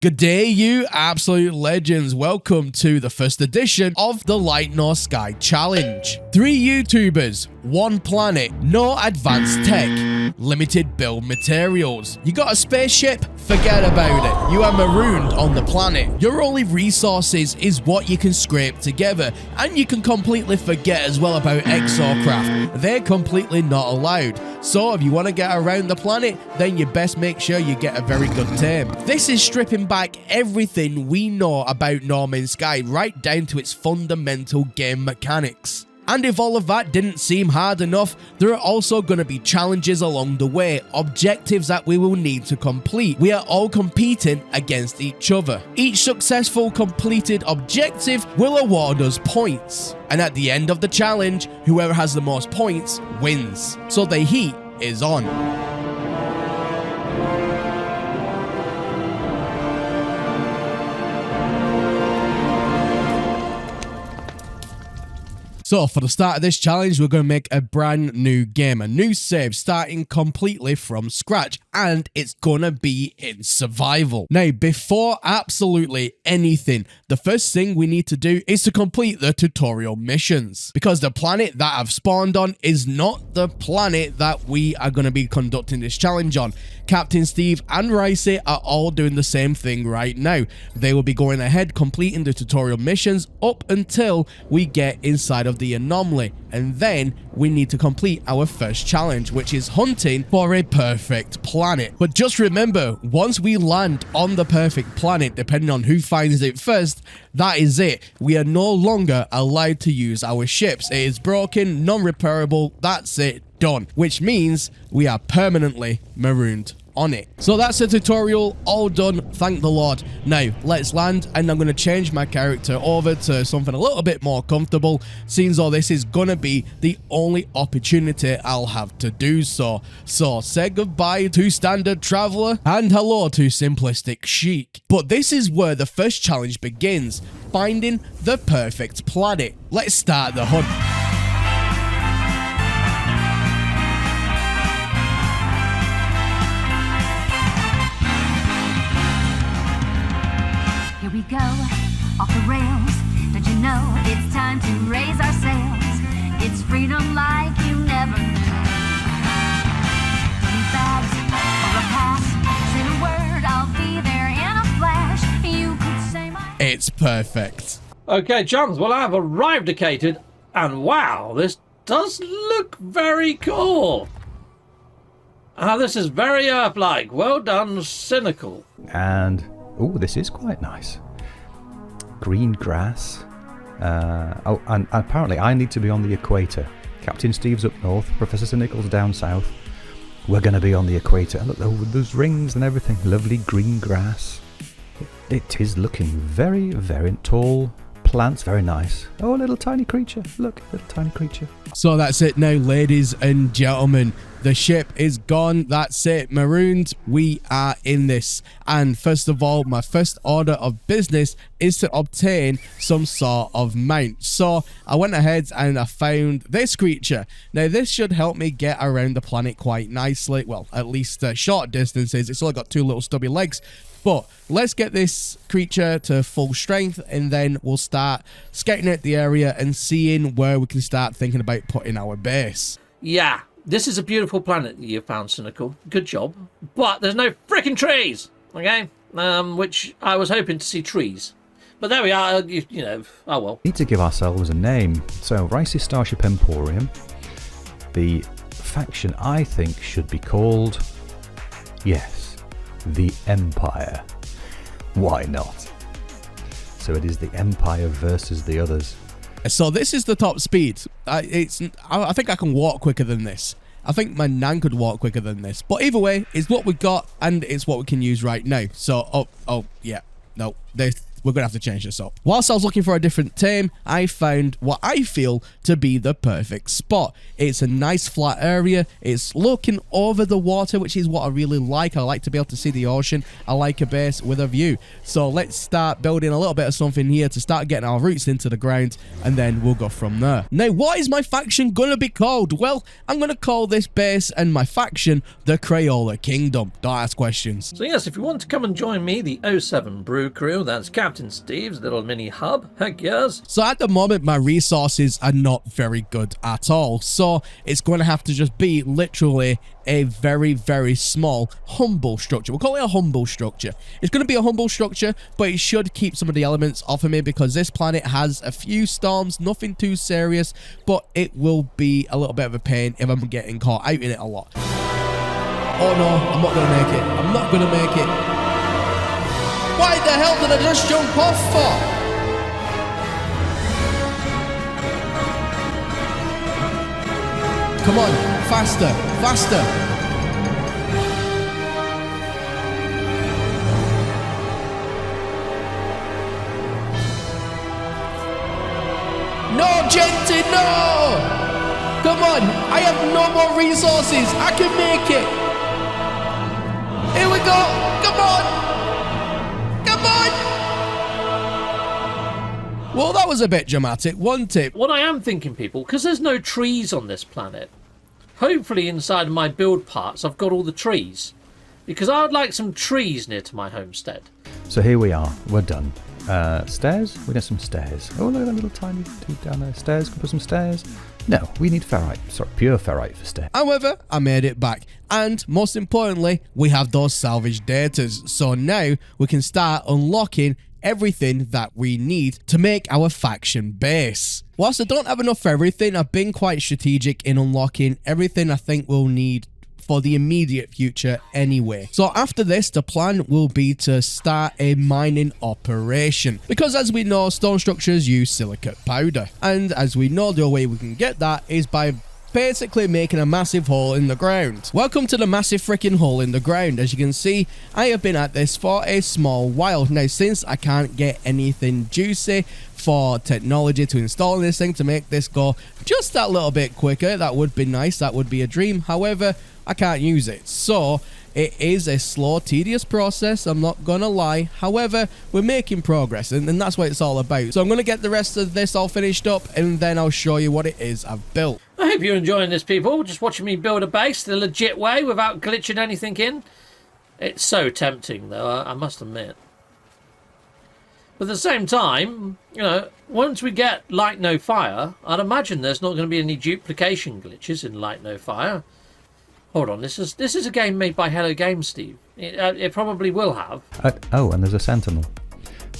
Good day, you absolute legends. Welcome to the first edition of the Light Nor Sky Challenge. 3 YouTubers, 1 planet, no advanced tech, limited build materials. You got a spaceship? Forget about it. You are marooned on the planet. Your only resources is what you can scrape together, and you can completely forget as well about exocraft. They're completely not allowed. So if you want to get around the planet, then you best make sure you get a very good tame. This is stripping back everything we know about No Man's Sky right down to its fundamental game mechanics. And if all of that didn't seem hard enough, there are also going to be challenges along the way, objectives that we will need to complete. We are all competing against each other. Each successful completed objective will award us points. And at the end of the challenge, whoever has the most points wins. So the heat is on. So for the start of this challenge, we're going to make a brand new game, a new save, starting completely from scratch, and it's going to be in survival. Now, before absolutely anything, the first thing we need to do is to complete the tutorial missions, because the planet that I've spawned on is not the planet that we are going to be conducting this challenge on. Captain Steve and Ricey are all doing the same thing right now. They will be going ahead completing the tutorial missions up until we get inside of the anomaly, and then we need to complete our first challenge, which is hunting for a perfect planet. But just remember, once we land on the perfect planet, depending on who finds it first, that is it. We are no longer allowed to use our ships. It is broken, non-repairable, that's it, done. Which means we are permanently marooned on it. So that's the tutorial all done, thank the Lord. Now let's land, and I'm going to change my character over to something a little bit more comfortable, seeing though this is going to be the only opportunity I'll have to do so. So say goodbye to Standard Traveler and hello to Simplistic Chic. But this is where the first challenge begins, finding the perfect planet. Let's start the hunt. Here we go, off the rails. Don't you know it's time to raise our sails? It's freedom like you never knew. 20 bags or a pass. Say the word, I'll be there in a flash. You could say my... It's perfect. Okay, chums, well, I've arrived at Cated, and wow, this does look very cool. This is very Earth-like. Well done, Cynical. And oh, this is quite nice. Green grass. Oh, and apparently I need to be on the equator. Captain Steve's up north, Professor Cynical's down south. We're going to be on the equator. Look, those rings and everything. Lovely green grass. It is looking very, very tall. Plants, very nice. Oh, a little tiny creature. Look, little tiny creature. So that's it now, ladies and gentlemen. The ship is gone. That's it. Marooned. We are in this. And first of all, my first order of business is to obtain some sort of mount. So I went ahead and I found this creature. Now, this should help me get around the planet quite nicely. Well, at least short distances. It's only got 2 little stubby legs. But let's get this creature to full strength, and then we'll start scouting out the area and seeing where we can start thinking about putting our base. Yeah, this is a beautiful planet that you found, Cynical. Good job. But there's no freaking trees, okay? Which I was hoping to see trees. But there we are, you know, oh well. Need to give ourselves a name. So, Ricey Starship Emporium. The faction, I think, should be called... yes. The Empire. Why not? So it is the Empire versus the others. So this is the top speed. I think I can walk quicker than this. I think my Nan could walk quicker than this. But either way, it's what we got, and it's what we can use right now. So, oh yeah. No, this we're going to have to change this up. Whilst I was looking for a different team, I found what I feel to be the perfect spot. It's a nice flat area. It's looking over the water, which is what I really like. I like to be able to see the ocean. I like a base with a view. So let's start building a little bit of something here to start getting our roots into the ground, and then we'll go from there. Now, what is my faction going to be called? Well, I'm going to call this base and my faction the Crayola Kingdom. Don't ask questions. So yes, if you want to come and join me, the 07 Brew Crew, that's Captain Steve's little mini hub. Heck yes. So at the moment, my resources are not very good at all. So it's going to have to just be literally a very, very small, humble structure. We'll call it a humble structure. It's going to be a humble structure, but it should keep some of the elements off of me because this planet has a few storms, nothing too serious, but it will be a little bit of a pain if I'm getting caught out in it a lot. Oh no, I'm not going to make it. I'm not going to make it. Why the hell did I just jump off for? Come on, faster, faster. No, Genty, no! Come on, I have no more resources. I can make it. Here we go. Come on. Come on. Well, that was a bit dramatic, wasn't it? What I am thinking, people, because there's no trees on this planet, hopefully inside of my build parts I've got all the trees, because I would like some trees near to my homestead. So here we are. We're done. Stairs? We need some stairs. Oh, look at that little tiny tube down there. Stairs? Can put some stairs? No, we need ferrite. Sorry, pure ferrite for stairs. However, I made it back. And most importantly, we have those salvage datas. So now we can start unlocking everything that we need to make our faction base. Whilst I don't have enough for everything, I've been quite strategic in unlocking everything I think we'll need for the immediate future anyway. So after this, the plan will be to start a mining operation, because as we know, stone structures use silicate powder, and as we know, the way we can get that is by basically making a massive hole in the ground. Welcome to the massive freaking hole in the ground. As you can see, I have been at this for a small while now. Since I can't get anything juicy for technology to install in this thing to make this go just that little bit quicker, that would be nice, that would be a dream. However, I can't use it, so it is a slow, tedious process, I'm not gonna lie. However, we're making progress, and that's what it's all about. So I'm gonna get the rest of this all finished up, and then I'll show you what it is I've built. I hope you're enjoying this, people, just watching me build a base the legit way without glitching anything in. It's so tempting, though, I must admit. But at the same time, you know, once we get Light No Fire, I'd imagine there's not going to be any duplication glitches in Light No Fire. Hold on, this is a game made by Hello Games, Steve. It probably will have. Oh, and there's a sentinel.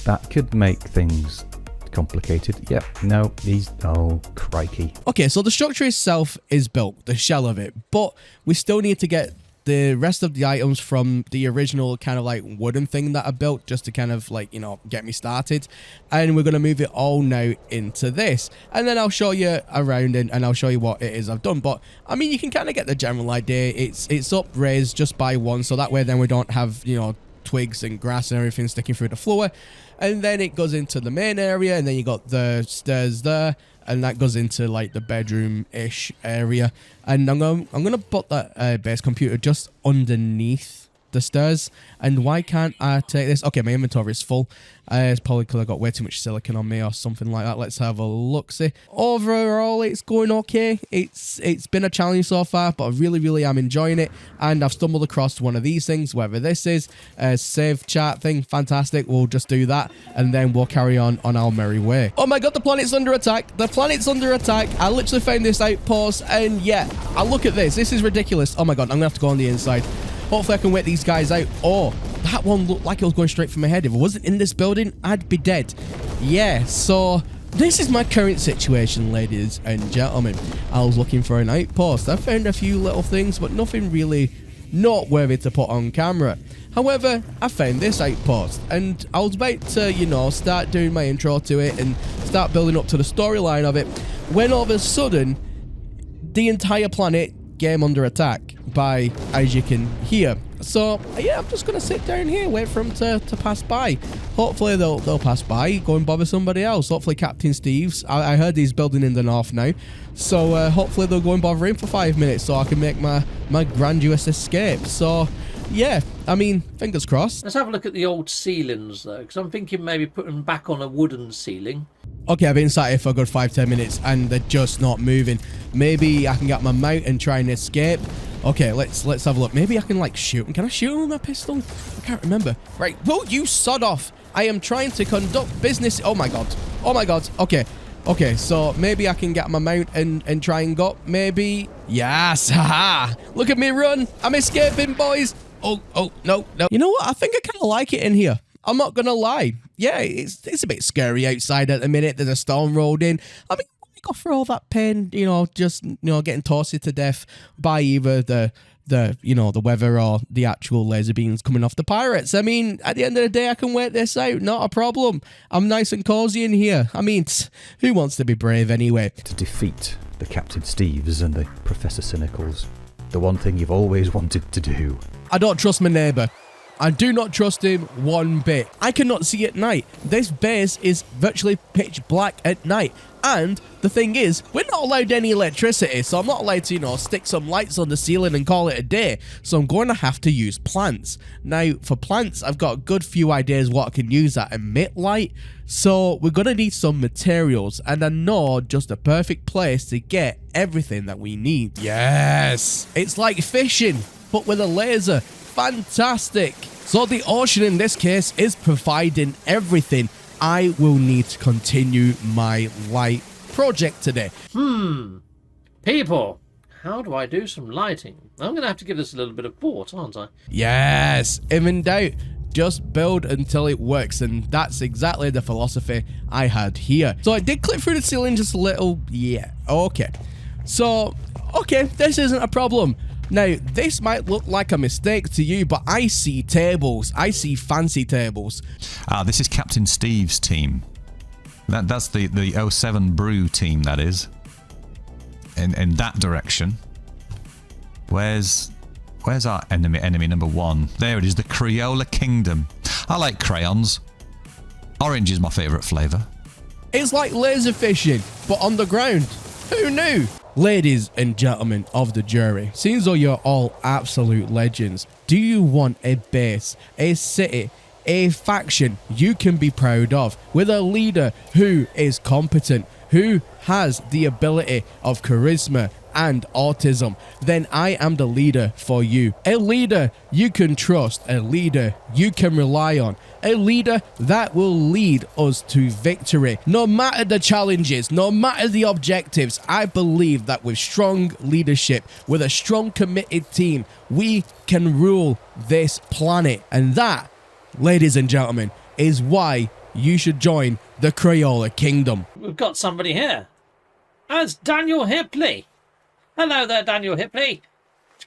That could make things complicated. Yep, no, these... Oh, crikey. Okay, so the structure itself is built, the shell of it, but we still need to get the rest of the items from the original kind of like wooden thing that I built just to kind of like, you know, get me started. And we're going to move it all now into this. And then I'll show you around and I'll show you what it is I've done. But I mean, you can kind of get the general idea. It's up raised just by one. So that way then we don't have, you know, twigs and grass and everything sticking through the floor. And then it goes into the main area, and then you got the stairs there, and that goes into like the bedroom-ish area. And I'm gonna put that base computer just underneath the stairs. And why can't I take this? Okay, my inventory is full. It's probably because I got way too much silicon on me or something like that. Let's have a look-see. Overall, it's going okay. It's been a challenge so far, but I really am enjoying it. And I've stumbled across one of these things, whatever this is, a save chart thing. Fantastic. We'll just do that, and then we'll carry on our merry way. Oh my god, the planet's under attack. The planet's under attack. I literally found this outpost, and yeah, I look at this. This is ridiculous. Oh my god, I'm gonna have to go on the inside. Hopefully I can wait these guys out. Oh, that one looked like it was going straight for my head. If it wasn't in this building, I'd be dead. Yeah, so this is my current situation, ladies and gentlemen. I was looking for an outpost. I found a few little things, but nothing really noteworthy to put on camera. However, I found this outpost, and I was about to, you know, start doing my intro to it and start building up to the storyline of it, when all of a sudden, the entire planet game under attack by, as you can hear. So yeah, I'm just gonna sit down here, wait for them to pass by. Hopefully they'll pass by, go and bother somebody else. Hopefully Captain Steve's, I heard he's building in the north now, so hopefully they'll go and bother him for 5 minutes so I can make my grandiose escape. So yeah, I mean, fingers crossed. Let's have a look at the old ceilings though, because I'm thinking maybe putting back on a wooden ceiling. Okay, I've been sat here for a good 5-10 minutes and they're just not moving. Maybe I can get my mount and try and escape. Okay, let's have a look. Maybe I can like shoot him. Can I shoot him with a pistol? I can't remember. Right, whoa, you sod off. I am trying to conduct business. Oh my god. Oh my god. Okay. Okay, so maybe I can get my mount and try and go. Maybe. Yes. Haha. Look at me run. I'm escaping, boys. Oh, no. You know what? I think I kind of like it in here. I'm not gonna lie. Yeah, it's a bit scary outside at the minute. There's a storm rolled in. I mean, why go through all that pain, you know, just, you know, getting toasted to death by either the weather or the actual laser beams coming off the pirates. I mean, at the end of the day, I can wait this out. Not a problem. I'm nice and cozy in here. I mean, who wants to be brave anyway? To defeat the Captain Steves and the Professor Cynicals, the one thing you've always wanted to do. I don't trust my neighbour. I do not trust him one bit. I cannot see at night. This base is virtually pitch black at night. And the thing is, we're not allowed any electricity, so I'm not allowed to, you know, stick some lights on the ceiling and call it a day. So I'm going to have to use plants. Now, for plants, I've got a good few ideas what I can use that emit light. So we're going to need some materials, and I know just a perfect place to get everything that we need. Yes! It's like fishing, but with a laser. Fantastic! So the ocean in this case is providing everything I will need to continue my light project today. People, how do I do some lighting? I'm going to have to give this a little bit of thought, aren't I? Yes, if in doubt, just build until it works, and that's exactly the philosophy I had here. So I did clip through the ceiling just a little, yeah, okay. So, okay, this isn't a problem. Now, this might look like a mistake to you, but I see tables. I see fancy tables. This is Captain Steve's team. That's the 07 Brew team, that is. In that direction. Where's our enemy number one? There it is, the Crayola Kingdom. I like crayons. Orange is my favourite flavour. It's like laser fishing, but on the ground. Who knew? Ladies and gentlemen of the jury, seems though you're all absolute legends, do you want a base, a city, a faction you can be proud of, with a leader who is competent, who has the ability of charisma and autism? Then I am the leader for you. A leader you can trust, a leader you can rely on, a leader that will lead us to victory. No matter the challenges, no matter the objectives, I believe that with strong leadership, with a strong committed team, we can rule this planet. And that, ladies and gentlemen, is why you should join the Crayola Kingdom. We've got somebody here. That's Daniel Hipley. Hello there, Daniel Hipley.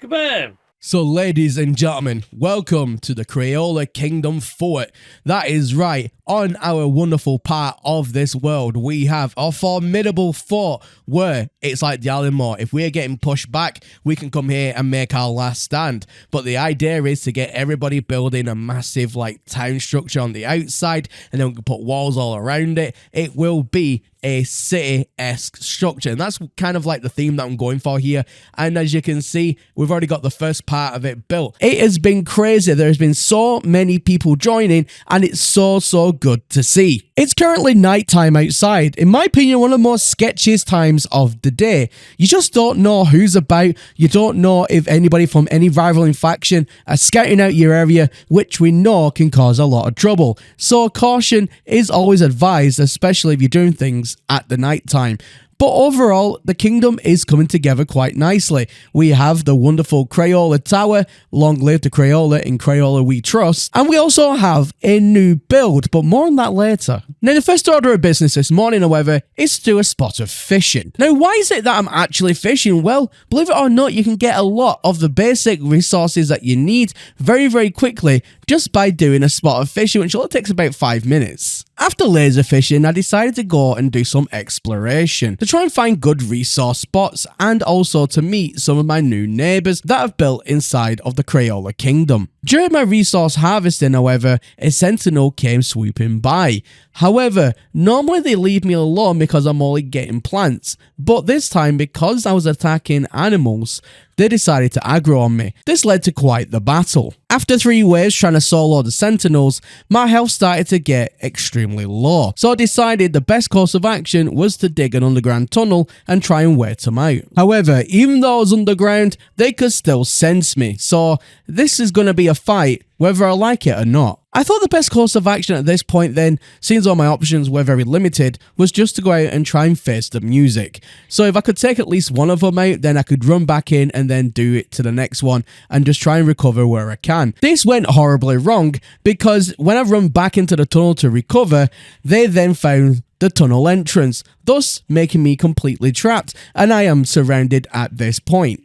Kaboom. So ladies and gentlemen, welcome to the Crayola Kingdom Fort. That is right, on our wonderful part of this world, we have a formidable fort where it's like the Alamo. If we're getting pushed back, we can come here and make our last stand. But the idea is to get everybody building a massive like town structure on the outside, and then we can put walls all around it. It will be a city-esque structure, and that's kind of like the theme that I'm going for here. And as you can see, we've already got the first part of it built. It has been crazy. There's been so many people joining, and it's so good to see. It's currently nighttime outside. In my opinion, one of the most sketchiest times of the day. You just don't know who's about. You don't know if anybody from any rivaling faction are scouting out your area, which we know can cause a lot of trouble. So caution is always advised, especially if you're doing things at the night time. But overall, the kingdom is coming together quite nicely. We have the wonderful Crayola Tower, long live the Crayola, in Crayola we trust, and we also have a new build, but more on that later. Now, the first order of business this morning, however, is to do a spot of fishing. Now, why is it that I'm actually fishing? Well, believe it or not, you can get a lot of the basic resources that you need very quickly just by doing a spot of fishing, which only takes about 5 minutes. After laser fishing, I decided to go and do some exploration to try and find good resource spots and also to meet some of my new neighbours that I've built inside of the Crayola Kingdom. During my resource harvesting, however, a sentinel came swooping by. However, normally they leave me alone because I'm only getting plants, but this time, because I was attacking animals, they decided to aggro on me. This led to quite the battle. After 3 waves trying to solo the sentinels, my health started to get extremely low, so I decided the best course of action was to dig an underground tunnel and try and wait them out. However, even though I was underground, they could still sense me, so this is going to be a fight whether I like it or not. I thought the best course of action at this point then, since all my options were very limited, was just to go out and try and face the music. So if I could take at least one of them out, then I could run back in and then do it to the next one and just try and recover where I can. This went horribly wrong because when I run back into the tunnel to recover, they then found the tunnel entrance, thus making me completely trapped, and I am surrounded at this point.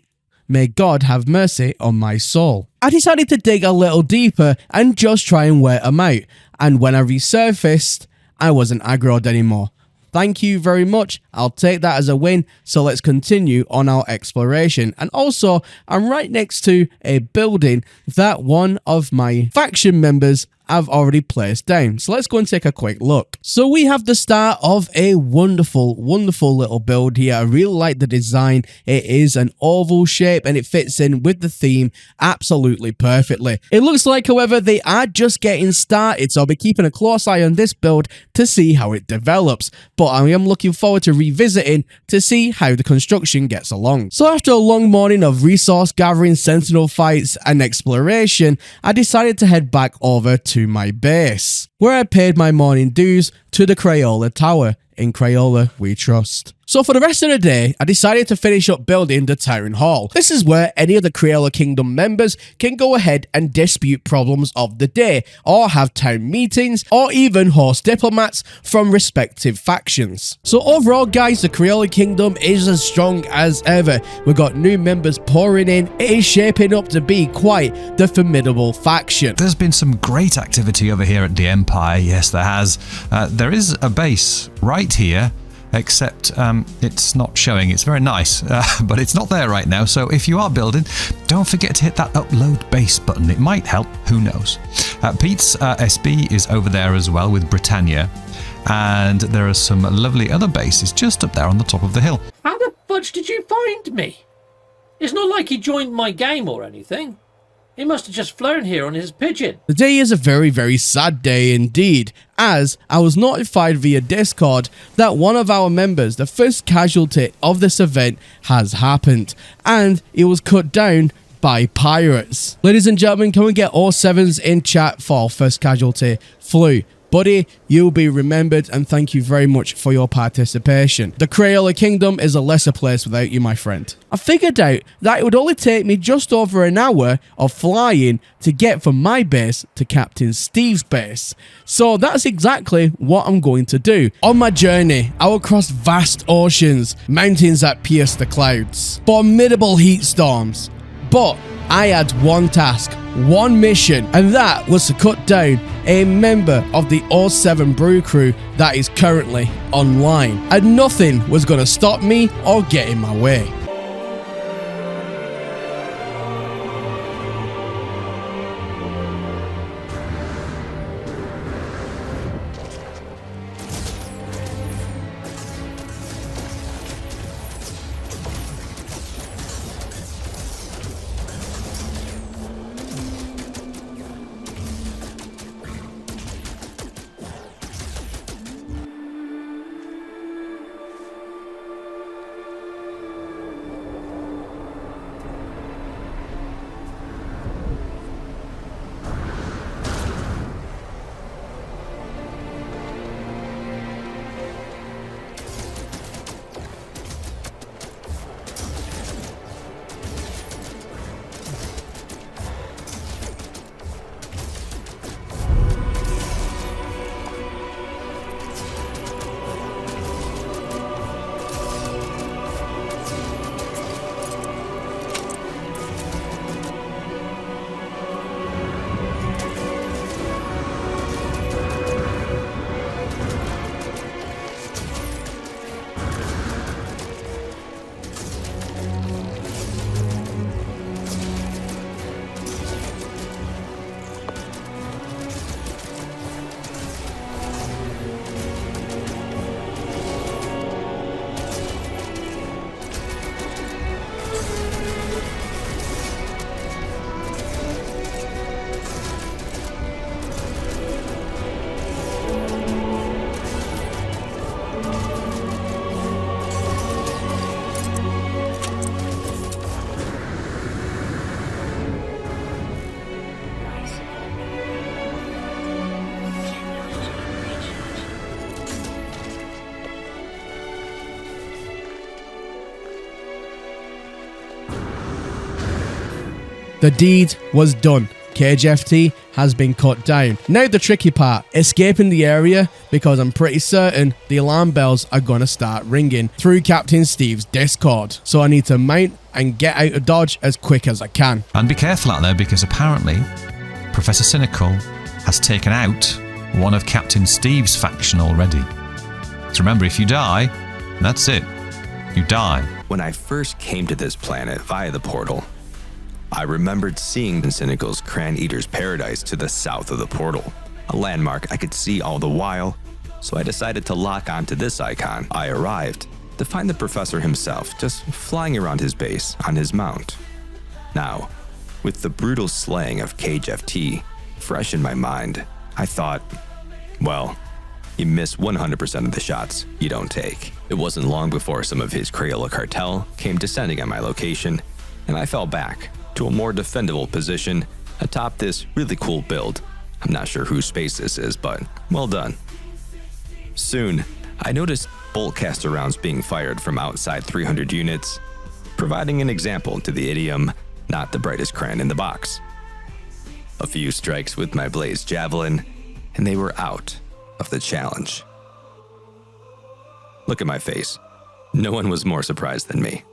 May God have mercy on my soul. I decided to dig a little deeper and just try and wear them out, and when I resurfaced, I wasn't aggroed anymore. Thank you very much, I'll take that as a win, so let's continue on our exploration. And also, I'm right next to a building that one of my faction members I've already placed down. So let's go and take a quick look. So we have the start of a wonderful little build here. I really like the design. It is an oval shape and it fits in with the theme absolutely perfectly. It looks like, however, they are just getting started, so I'll be keeping a close eye on this build to see how it develops. But I am looking forward to revisiting to see how the construction gets along. So after a long morning of resource gathering, sentinel fights and exploration, I decided to head back over to my base, where I paid my morning dues to the Crayola Tower. In Crayola we trust. So for the rest of the day, I decided to finish up building the Town Hall. This is where any of the Crayola Kingdom members can go ahead and dispute problems of the day, or have town meetings, or even host diplomats from respective factions. So overall guys, the Crayola Kingdom is as strong as ever. We've got new members pouring in. It is shaping up to be quite the formidable faction. There's been some great activity over here at the Empire, yes there has. There is a base right here, except it's not showing. It's very nice, but it's not there right now. So if you are building, don't forget to hit that upload base button. It might help, who knows. Pete's SB is over there as well with Britannia, and there are some lovely other bases just up there on the top of the hill. How the fudge did you find me? It's not like he joined my game or anything. He must have just flown here on his pigeon. The day is a very sad day indeed, as I was notified via Discord that one of our members, the first casualty of this event, has happened, and it was cut down by pirates. Ladies and gentlemen, can we get all sevens in chat for first casualty flew? Buddy, you'll be remembered, and thank you very much for your participation. The Crayola Kingdom is a lesser place without you, my friend. I figured out that it would only take me just over an hour of flying to get from my base to Captain Steve's base. So that's exactly what I'm going to do. On my journey, I will cross vast oceans, mountains that pierce the clouds, formidable heat storms. But I had one task, one mission, and that was to cut down a member of the 07 Brew crew that is currently online. And nothing was going to stop me or get in my way. The deed was done. KGFT has been cut down. Now the tricky part, escaping the area, because I'm pretty certain the alarm bells are going to start ringing through Captain Steve's Discord. So I need to mount and get out of Dodge as quick as I can. And be careful out there, because apparently Professor Cynical has taken out one of Captain Steve's faction already. So remember, if you die, that's it. You die. When I first came to this planet via the portal, I remembered seeing Cynical's Cran Eater's Paradise to the south of the portal, a landmark I could see all the while, so I decided to lock onto this icon. I arrived to find the professor himself just flying around his base on his mount. Now, with the brutal slaying of KGFT fresh in my mind, I thought, well, you miss 100% of the shots you don't take. It wasn't long before some of his Crayola cartel came descending on my location, and I fell back to a more defendable position atop this really cool build. I'm not sure whose space this is, but well done. Soon, I noticed bolt caster rounds being fired from outside 300 units, providing an example to the idiom, not the brightest crayon in the box. A few strikes with my blaze javelin, and they were out of the challenge. Look at my face. No one was more surprised than me.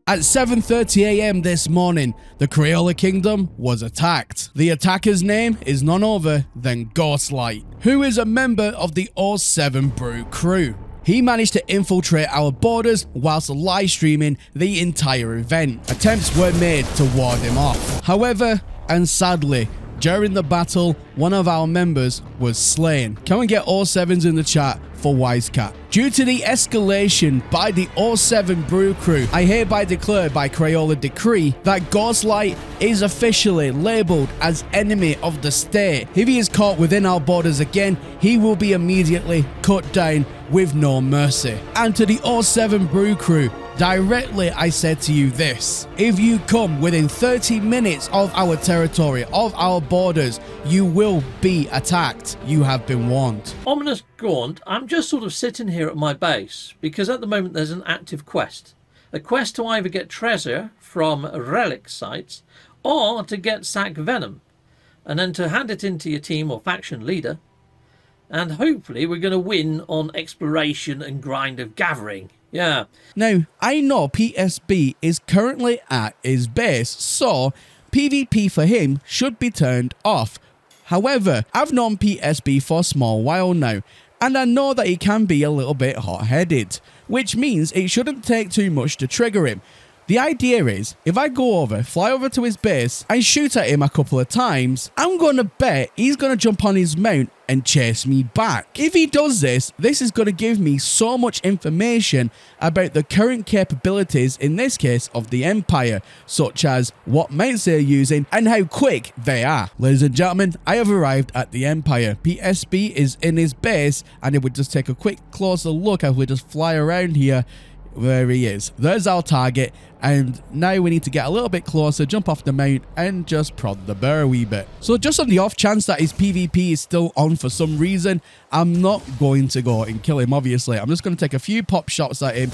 At 7:30 AM this morning, the Crayola Kingdom was attacked. The attacker's name is none other than Ghostlight, who is a member of the 07 Brew crew. He managed to infiltrate our borders whilst live streaming the entire event. Attempts were made to ward him off. However, and sadly, during the battle, one of our members was slain. Can we get all sevens in the chat for Wisecat? Due to the escalation by the 07 Brew crew, I hereby declare by Crayola decree that Ghostlight is officially labelled as enemy of the state. If he is caught within our borders again, he will be immediately cut down with no mercy. And to the 07 Brew crew, directly I said to you this: if you come within 30 minutes of our territory, of our borders, you will be attacked. You have been warned. Ominous Gaunt, I'm just sort of sitting here at my base because at the moment there's an active quest. A quest to either get treasure from relic sites or to get sack venom and then to hand it into your team or faction leader. And hopefully we're going to win on exploration and grind of gathering. Yeah. Now, I know PSB is currently at his base, so PvP for him should be turned off. However, I've known PSB for a small while now, and I know that he can be a little bit hot-headed, which means it shouldn't take too much to trigger him. The idea is, if I go over, fly over to his base, and shoot at him a couple of times, I'm gonna bet he's gonna jump on his mount and chase me back. If he does this, this is gonna give me so much information about the current capabilities, in this case, of the Empire, such as what mounts they're using and how quick they are. Ladies and gentlemen, I have arrived at the Empire. PSB is in his base, and it would just take a quick closer look as we just fly around here. There he is. There's our target, and now we need to get a little bit closer, jump off the mount, and just prod the bear a wee bit. So just on the off chance that his PvP is still on for some reason, I'm not going to go and kill him, obviously. I'm just going to take a few pop shots at him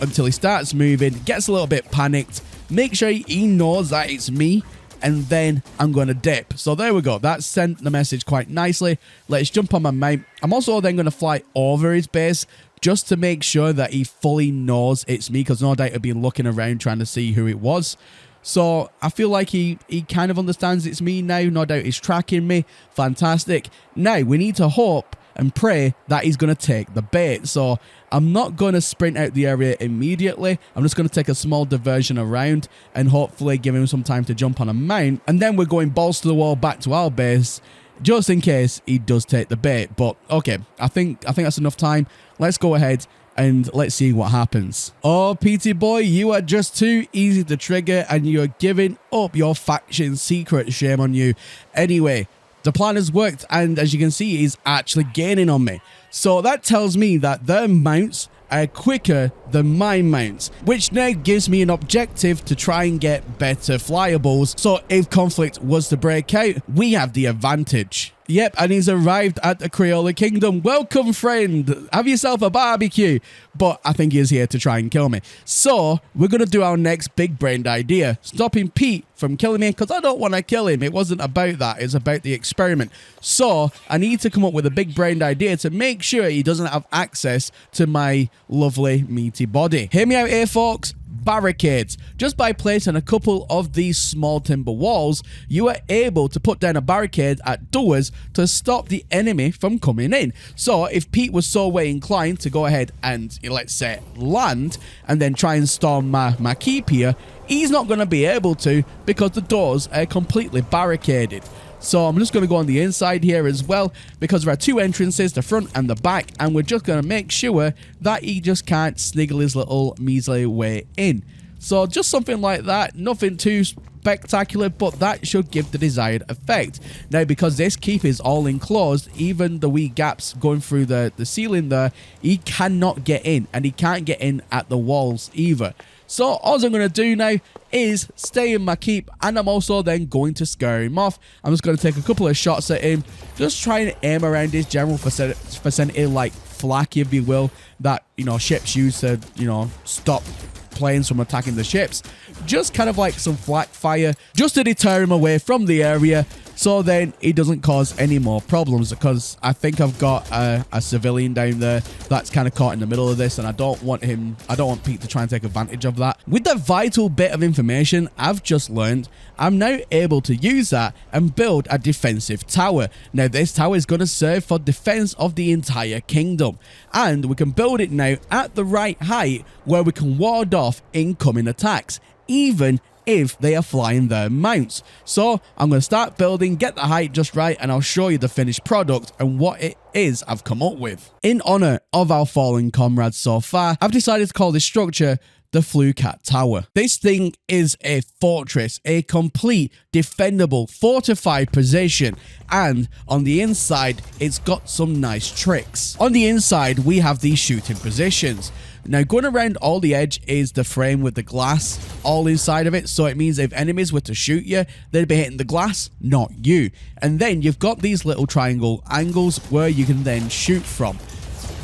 until he starts moving, gets a little bit panicked, make sure he knows that it's me, and then I'm going to dip. So there we go. That sent the message quite nicely. Let's jump on my mount. I'm also then going to fly over his base, just to make sure that he fully knows it's me, because no doubt he'll be looking around trying to see who it was. So I feel like he kind of understands it's me now. No doubt he's tracking me. Fantastic. Now we need to hope and pray that he's going to take the bait. So I'm not going to sprint out the area immediately. I'm just going to take a small diversion around and hopefully give him some time to jump on a mount. And then we're going balls to the wall back to our base, just in case he does take the bait. But okay, I think that's enough time. Let's go ahead and let's see what happens. Oh, PT boy, you are just too easy to trigger and you're giving up your faction secret. Shame on you. Anyway, the plan has worked, and as you can see, he's actually gaining on me. So that tells me that their mounts quicker than my mounts, which now gives me an objective to try and get better flyables. So if conflict was to break out, we have the advantage. Yep, and he's arrived at the Crayola Kingdom. Welcome, friend. Have yourself a barbecue. But I think he's here to try and kill me. So we're going to do our next big-brained idea. Stopping Pete from killing me, because I don't want to kill him. It wasn't about that. It's about the experiment. So I need to come up with a big-brained idea to make sure he doesn't have access to my lovely meaty body. Hear me out here, folks. Barricades. Just by placing a couple of these small timber walls, you are able to put down a barricade at doors to stop the enemy from coming in. So if Pete was so way inclined to go ahead and, let's say, land and then try and storm my keep here, he's not going to be able to because the doors are completely barricaded. So I'm just going to go on the inside here as well, because there are two entrances, the front and the back, and we're just going to make sure that he just can't sniggle his little measly way in. So just something like that, nothing too spectacular, but that should give the desired effect. Now, because this keep is all enclosed, even the wee gaps going through the ceiling there, he cannot get in, and he can't get in at the walls either. So all I'm going to do now is stay in my keep, and I'm also then going to scare him off. I'm just going to take a couple of shots at him, just trying to aim around his general vicinity, like flak, if you will, that, ships use to, stop planes from attacking the ships. Just kind of like some flak fire, just to deter him away from the area, so then he doesn't cause any more problems, because I think I've got a civilian down there that's kind of caught in the middle of this, and I don't want Pete to try and take advantage of that. With that vital bit of information I've just learned, I'm now able to use that and build a defensive tower. Now this tower is going to serve for defense of the entire kingdom, and we can build it now at the right height where we can ward off incoming attacks, even if they are flying their mounts. So I'm going to start building, get the height just right, and I'll show you the finished product and what it is I've come up with. In honor of our fallen comrades so far, I've decided to call this structure the Flucat Tower. This thing is a fortress, a complete defendable fortified position, and on the inside it's got some nice tricks. On the inside we have these shooting positions. Now, going around all the edge is the frame with the glass all inside of it, so it means if enemies were to shoot you, they'd be hitting the glass, not you. And then you've got these little triangle angles where you can then shoot from.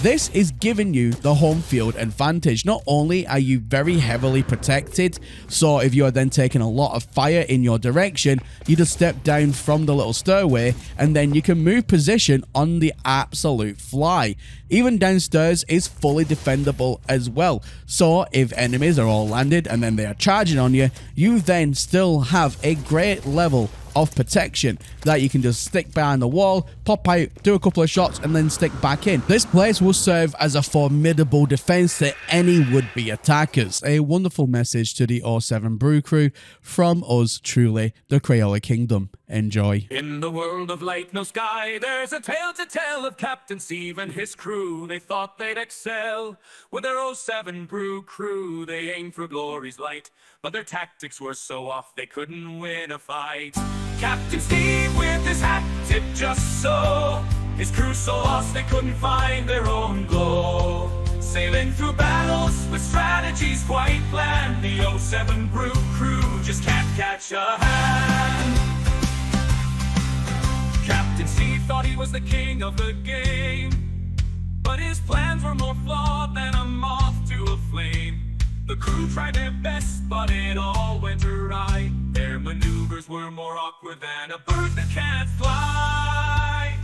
This is giving you the home field advantage. Not only are you very heavily protected, so if you are then taking a lot of fire in your direction, you just step down from the little stairway and then you can move position on the absolute fly. Even downstairs is fully defendable as well. So if enemies are all landed and then they are charging on you, you then still have a great level of protection that you can just stick behind the wall, pop out, do a couple of shots, and then stick back in. This place will serve as a formidable defense to any would-be attackers. A wonderful message to the 07 Brew crew from us, truly, the Crayola Kingdom. Enjoy. In the world of light, no sky, there's a tale to tell of Captain Steve and his crew. They thought they'd excel with their 07 Brew crew. They aimed for glory's light, but their tactics were so off they couldn't win a fight. Captain Steve with his hat tipped just so, his crew so lost they couldn't find their own glow. Sailing through battles with strategies quite bland, the 07 Brew crew just can't catch a hand. Captain Steve thought he was the king of the game, but his plans were more flawed than a moth to a flame. The crew tried their best, but it all went awry. Their maneuvers were more awkward than a bird that can't fly.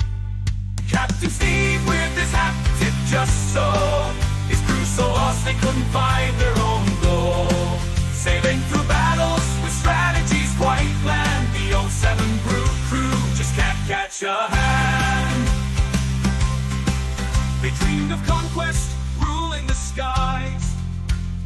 Captain Steve with his hat tipped just so, his crew so lost they couldn't find their own goal. Sailing through battles with strategies quite bland, the 07 Brew crew just can't catch a hand. They dreamed of conquest, ruling the skies,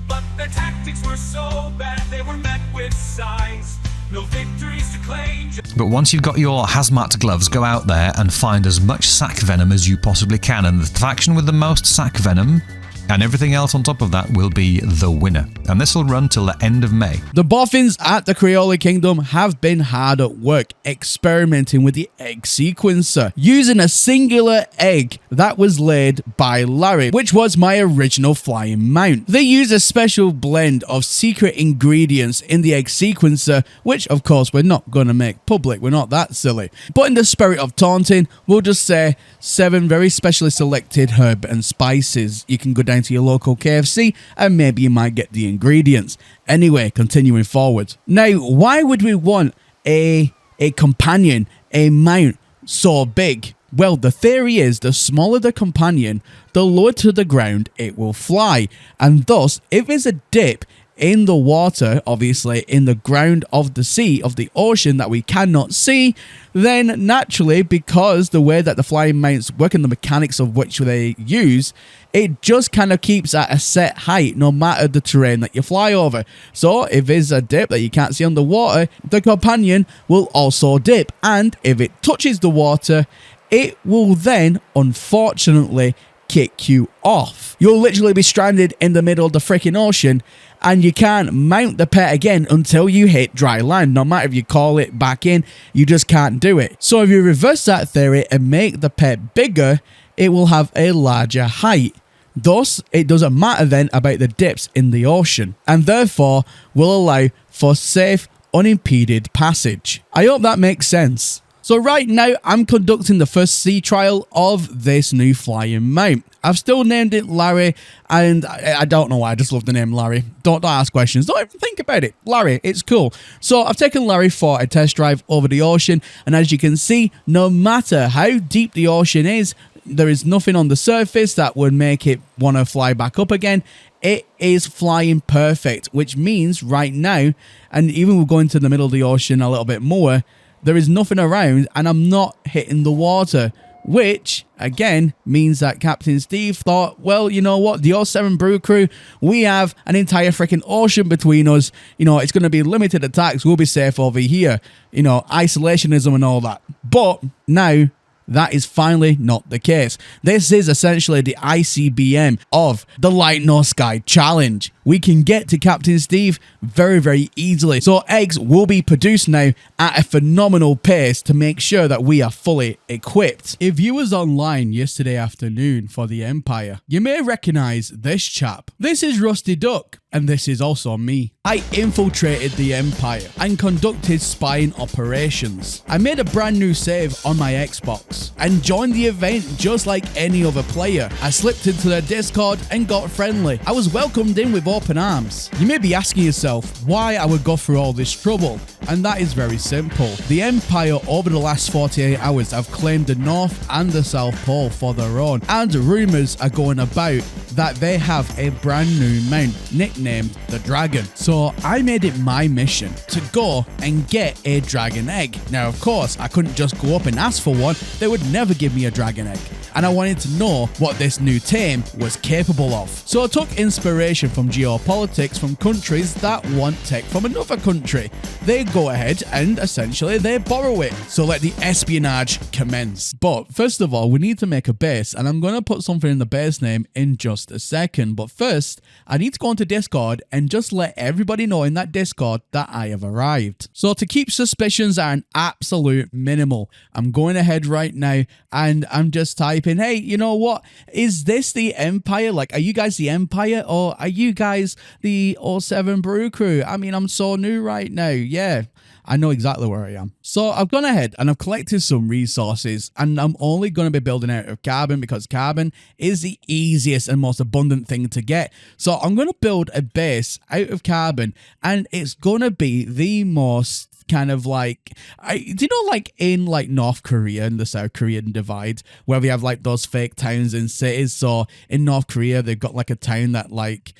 but their tactics were so bad they were met with sighs. No victories to claim. But once you've got your hazmat gloves, go out there and find as much sack venom as you possibly can. And the faction with the most sack venom And everything else on top of that will be the winner. And this will run till the end of May. The boffins at the Creole Kingdom have been hard at work experimenting with the egg sequencer, using a singular egg that was laid by Larry, which was my original flying mount. They use a special blend of secret ingredients in the egg sequencer, which of course we're not going to make public, we're not that silly. But in the spirit of taunting, we'll just say 7 very specially selected herb and spices. You can go down to your local KFC and maybe you might get the ingredients. Anyway, continuing forward. Now, why would we want a companion, a mount so big? Well, the theory is the smaller the companion, the lower to the ground it will fly. And thus, if there's a dip in the water, obviously in the ground of the sea, of the ocean that we cannot see, then naturally, because the way that the flying mounts work and the mechanics of which they use, it just kind of keeps at a set height no matter the terrain that you fly over. So if there's a dip that you can't see underwater, the companion will also dip, and if it touches the water, it will then, unfortunately, kick you off. You'll literally be stranded in the middle of the freaking ocean, and you can't mount the pet again until you hit dry land. No matter if you call it back in, you just can't do it. So if you reverse that theory and make the pet bigger, it will have a larger height. Thus, it doesn't matter then about the dips in the ocean, and therefore will allow for safe, unimpeded passage. I hope that makes sense. So right now, I'm conducting the first sea trial of this new flying mount. I've still named it Larry, and I don't know why, I just love the name Larry. Don't ask questions, don't even think about it. Larry, it's cool. So I've taken Larry for a test drive over the ocean, and as you can see, no matter how deep the ocean is, there is nothing on the surface that would make it want to fly back up again. It is flying perfect, which means right now, and even we're going to the middle of the ocean a little bit more, there is nothing around and I'm not hitting the water, which again means that Captain Steve thought, well, you know what, the 07 Brew crew, we have an entire freaking ocean between us. You know, it's going to be limited attacks. We'll be safe over here. You know, isolationism and all that. But now, that is finally not the case. This is essentially the ICBM of the Light No Sky Challenge. We can get to Captain Steve very, very easily. So eggs will be produced now at a phenomenal pace to make sure that we are fully equipped. If you was online yesterday afternoon for the Empire, you may recognize this chap. This is Rusty Duck, and this is also me. I infiltrated the Empire and conducted spying operations. I made a brand new save on my Xbox and joined the event just like any other player. I slipped into their Discord and got friendly. I was welcomed in with open arms. You may be asking yourself why I would go through all this trouble, and that is very simple. The Empire over the last 48 hours have claimed the North and the South Pole for their own, and rumours are going about that they have a brand new mount nicknamed the Dragon. So I made it my mission to go and get a dragon egg. Now of course I couldn't just go up and ask for one, they would never give me a dragon egg, and I wanted to know what this new tame was capable of. So I took inspiration from geopolitics from countries that want tech from another country. They go ahead and essentially they borrow it. So let the espionage commence. But first of all, we need to make a base, and I'm going to put something in the base name in just a second. But first, I need to go into Discord and just let everybody know in that Discord that I have arrived. So to keep suspicions at an absolute minimal, I'm going ahead right now and I'm just typing, hey, you know what? Is this the Empire? Like, are you guys the Empire or are you guys the 07 Brew crew? I mean, I'm so new right now. Yeah, I know exactly where I am. So I've gone ahead and I've collected some resources, and I'm only going to be building out of carbon because carbon is the easiest and most abundant thing to get. So I'm going to build a base out of carbon, and it's going to be the most kind of like, do you know, like in like North Korea and the South Korean divide, where we have like those fake towns and cities? So in North Korea, they've got like a town that like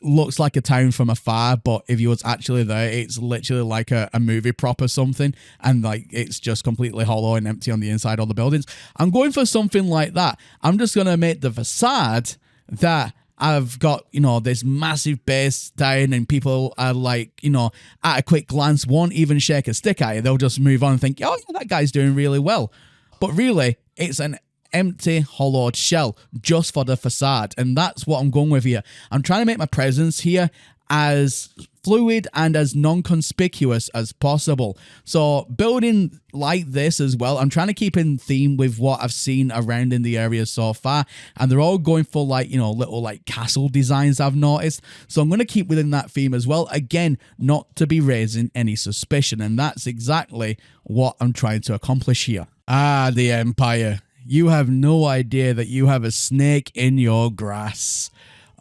looks like a town from afar, but if you was actually there, it's literally like a movie prop or something, and like it's just completely hollow and empty on the inside, all the buildings. I'm going for something like that. I'm just gonna make the facade that I've got, you know, this massive base down, and people are like, you know, at a quick glance won't even shake a stick at you. They'll just move on and think, oh yeah, that guy's doing really well. But really, it's an empty, hollowed shell just for the facade. And that's what I'm going with here. I'm trying to make my presence here as fluid and as non-conspicuous as possible. So building like this as well, I'm trying to keep in theme with what I've seen around in the area so far, and they're all going for like, you know, little like castle designs I've noticed. So I'm going to keep within that theme as well, again, not to be raising any suspicion, and that's exactly what I'm trying to accomplish here. Ah, the Empire. You have no idea that you have a snake in your grass.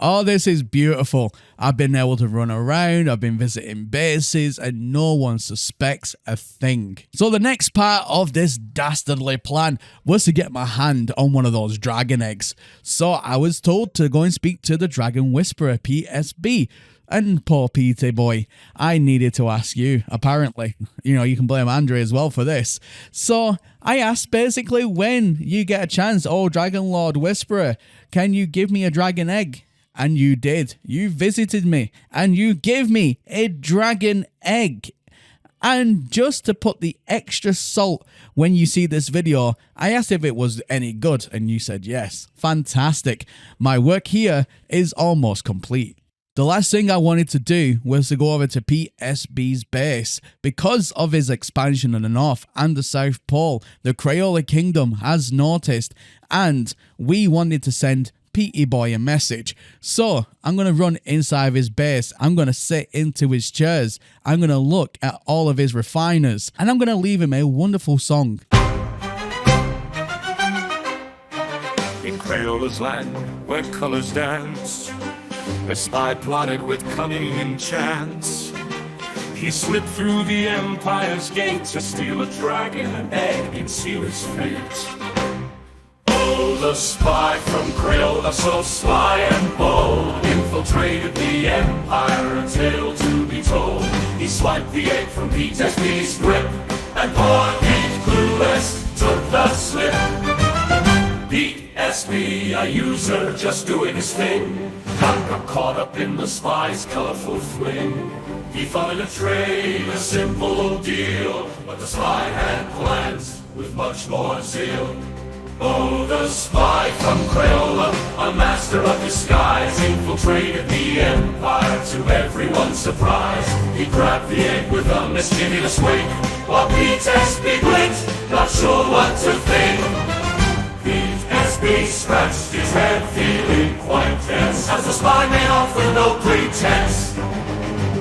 Oh, this is beautiful. I've been able to run around, I've been visiting bases, and no one suspects a thing. So the next part of this dastardly plan was to get my hand on one of those dragon eggs. So I was told to go and speak to the Dragon Whisperer, PSB. And poor PT boy, I needed to ask you, apparently. You know, you can blame Andre as well for this. So I asked basically, when you get a chance, oh Dragon Lord Whisperer, can you give me a dragon egg? And you did. You visited me and you gave me a dragon egg. And just to put the extra salt when you see this video, I asked if it was any good and you said yes. Fantastic. My work here is almost complete. The last thing I wanted to do was to go over to PSB's base. Because of his expansion in the North and the South Pole, the Crayola Kingdom has noticed, and we wanted to send PT Boy a message. So I'm going to run inside of his base, I'm going to sit into his chairs, I'm going to look at all of his refiners, and I'm going to leave him a wonderful song. In Crayola's land, where colors dance, a spy plotted with cunning and chance. He slipped through the Empire's gate to steal a dragon egg and seal his fate. Oh, the spy from Crayola, so sly and bold, infiltrated the Empire, a tale to be told. He swiped the egg from PSB's grip, and poor Pete, clueless, took the slip. PSB, a user just doing his thing, got caught up in the spy's colorful fling. He thought it'd trade a simple deal, but the spy had plans with much more zeal. Oh, the spy from Crayola, a master of disguise, infiltrated the Empire to everyone's surprise. He grabbed the egg with a mischievous wink, while PSB blinked, not sure what to think. PSB scratched his head, feeling quite tense, as the spy made off with no pretense.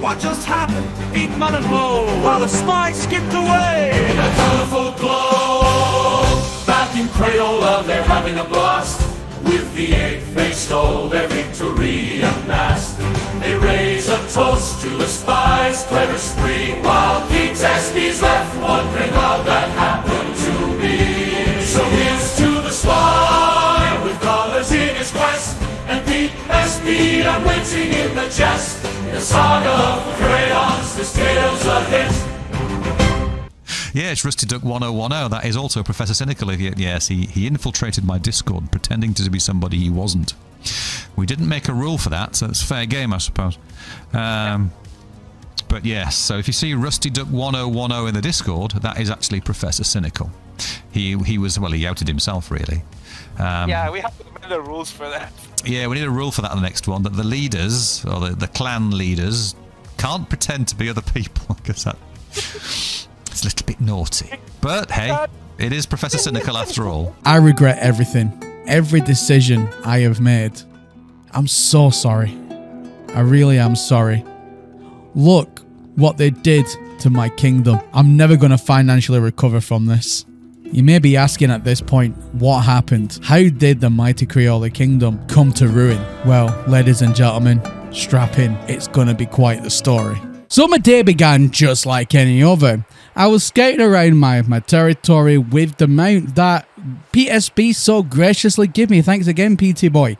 What just happened? Beat mud and blow, while the spy skipped away in a colorful glow. Back in Crayola, they're having a blast. With the egg they stole, their victory amassed. They raise a toast to the spy's clever spree, while PSB's left wondering how that happened to me. So here's to the spy with colors in his quest, and PSB unwitting in the jest. The saga of crayons, this tale's a hit. Yeah, it's Rusty Duck 1010. That is also Professor Cynical. Yes, he infiltrated my Discord pretending to be somebody he wasn't. We didn't make a rule for that, so it's fair game, I suppose. But yes, so if you see Rusty Duck 1010 in the Discord, that is actually Professor Cynical. He was, well, he outed himself, really. Yeah, we have to amend the rules for that. Yeah, we need a rule for that on the next one, that the leaders, or the clan leaders, can't pretend to be other people, because that... it's a little bit naughty. But hey, it is Professor Cynical after all. I regret everything. Every decision I have made. I'm so sorry. I really am sorry. Look what they did to my kingdom. I'm never going to financially recover from this. You may be asking at this point, what happened? How did the mighty Crayola Kingdom come to ruin? Well, ladies and gentlemen, strap in. It's going to be quite the story. So my day began just like any other. I was scouting around my territory with the mount that PSB so graciously gave me. Thanks again, PT Boy.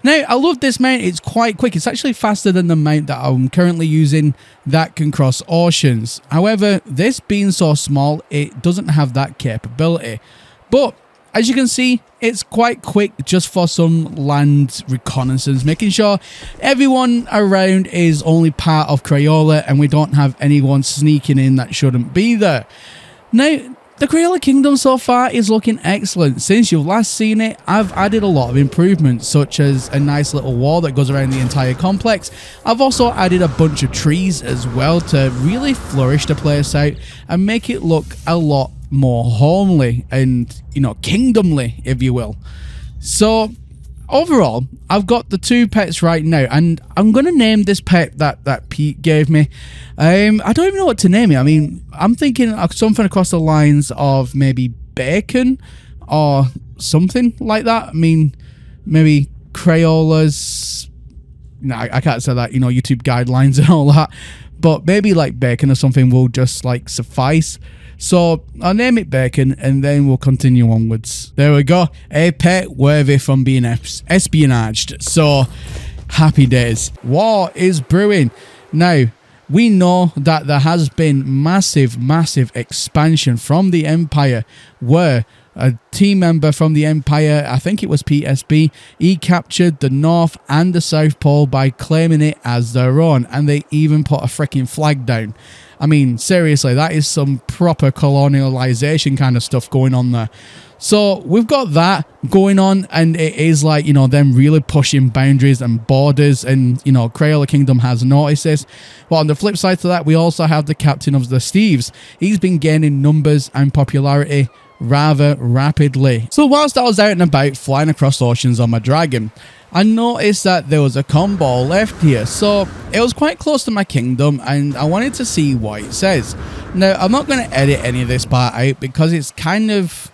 Now, I love this mount. It's quite quick. It's actually faster than the mount that I'm currently using that can cross oceans. However, this being so small, it doesn't have that capability. But as you can see, it's quite quick just for some land reconnaissance, making sure everyone around is only part of Crayola and we don't have anyone sneaking in that shouldn't be there. Now, the Crayola Kingdom so far is looking excellent. Since you've last seen it, I've added a lot of improvements, such as a nice little wall that goes around the entire complex. I've also added a bunch of trees as well to really flourish the place out and make it look a lot more homely and, you know, kingdomly, if you will. So overall, I've got the 2 pets right now, and I'm going to name this pet that Pete gave me. I don't even know what to name it. I mean, I'm thinking something across the lines of maybe Bacon or something like that. I mean, maybe Crayola's... No, I can't say that, you know, YouTube guidelines and all that. But maybe like Bacon or something will just like suffice. So I'll name it Bacon and then we'll continue onwards. There we go. A pet worthy from being espionaged. So happy days. War is brewing. Now, we know that there has been massive expansion from the Empire where a team member from the Empire, I think it was PSB, he captured the North and the South Pole by claiming it as their own, and they even put a freaking flag down. I mean, seriously, that is some proper colonialization kind of stuff going on there. So we've got that going on, and it is like, you know, them really pushing boundaries and borders, and, you know, Crayola Kingdom has noticed this. But on the flip side to that, we also have the captain of the Steves. He's been gaining numbers and popularity rather rapidly. So whilst I was out and about flying across oceans on my dragon, I noticed that there was a combo left here, so it was quite close to my kingdom and I wanted to see what it says. Now, I'm not going to edit any of this part out because it's kind of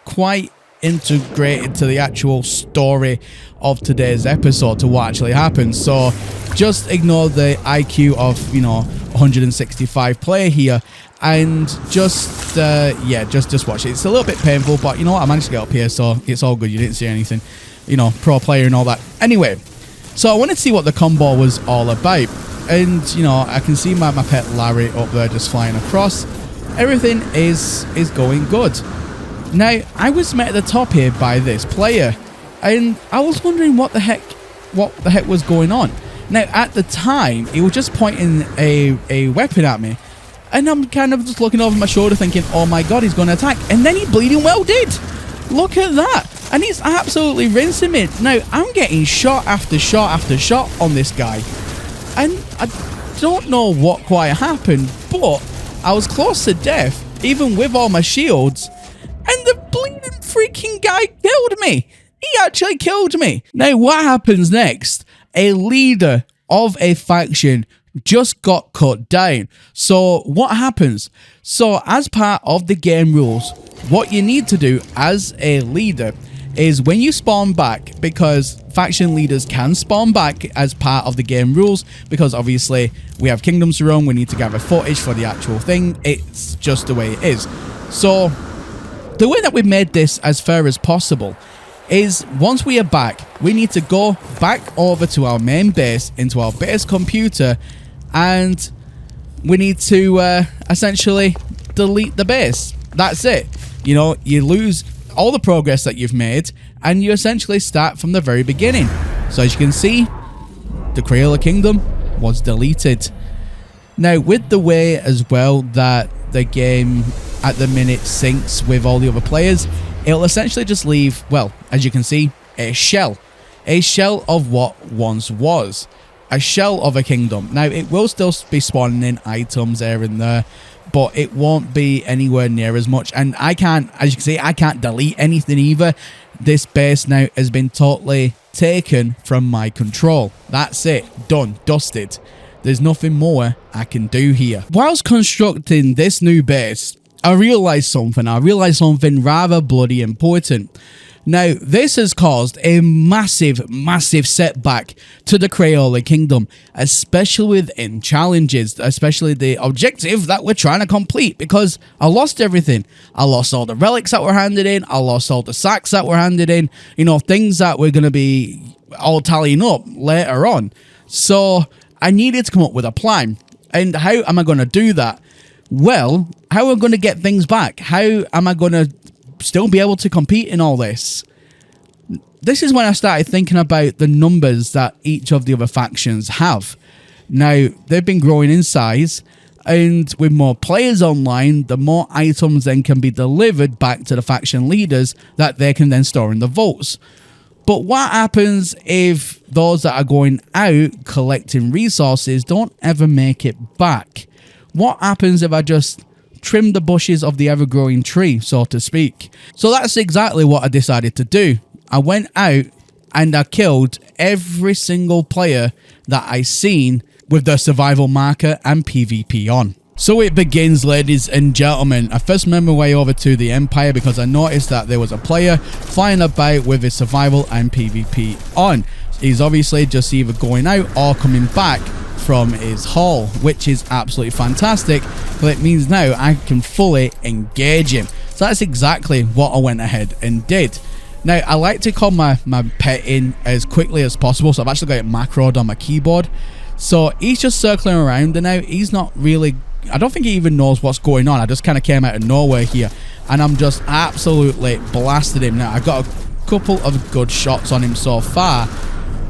quite integrated to the actual story of today's episode, to what actually happened. So just ignore the IQ of, you know, 165 player here and just watch it. It's a little bit painful, but you know what, I managed to get up here, so it's all good. You didn't see anything, you know, pro player and all that. Anyway, so I wanted to see what the combo was all about, and you know, I can see my pet Larry up there just flying across. Everything is going good. Now, I was met at the top here by this player, and I was wondering what the heck was going on. Now, at the time, he was just pointing a weapon at me, and I'm kind of just looking over my shoulder thinking, oh my god, he's going to attack. And then he bleeding well did. Look at that. And he's absolutely rinsing me. Now, I'm getting shot after shot after shot on this guy. And I don't know what quite happened, but I was close to death, even with all my shields. And the bleeding freaking guy killed me. He actually killed me. Now, what happens next? A leader of a faction just got cut down. So what happens? So as part of the game rules, what you need to do as a leader is when you spawn back, because faction leaders can spawn back as part of the game rules, because obviously we have kingdoms to run, we need to gather footage for the actual thing. It's just the way it is. So the way that we've made this as fair as possible is once we are back, we need to go back over to our main base, into our base computer, and we need to essentially delete the base. That's it. You know, you lose all the progress that you've made, and you essentially start from the very beginning. So as you can see, the Crayola Kingdom was deleted. Now, with the way as well that the game at the minute syncs with all the other players, it'll essentially just leave, well, as you can see, a shell of what once was. A shell of a kingdom. Now, it will still be spawning in items here and there, but it won't be anywhere near as much. And I can't, as you can see, I can't delete anything either. This base now has been totally taken from my control. That's it. Done. Dusted. There's nothing more I can do here. Whilst constructing this new base, I realised something. I realised something rather bloody important. Now, this has caused a massive setback to the Crayola Kingdom, especially within challenges, especially the objective that we're trying to complete, because I lost everything. I lost all the relics that were handed in. I lost all the sacks that were handed in. You know, things that we're going to be all tallying up later on. So I needed to come up with a plan. And how am I going to do that? Well, how am I going to get things back? How am I going to still be able to compete in all this? This is when I started thinking about the numbers that each of the other factions have. Now, they've been growing in size, And with more players online, the more items then can be delivered back to the faction leaders that they can then store in the vaults. But what happens if those that are going out collecting resources don't ever make it back? What happens if I just trim the bushes of the ever-growing tree, so to speak? So that's exactly what I decided to do. I went out and I killed every single player that I seen with the survival marker and PvP on. So it begins, ladies and gentlemen. I first made my way over to the Empire because I noticed that there was a player flying about with his survival and PvP on. He's obviously just either going out or coming back from his haul, which is absolutely fantastic. But it means now I can fully engage him. So that's exactly what I went ahead and did. Now, I like to call my pet in as quickly as possible, so I've actually got it macroed on my keyboard. So he's just circling around, and now he's not really... I don't think he even knows what's going on. I just kind of came out of nowhere here, and I'm just absolutely blasted him. Now, I got a couple of good shots on him so far,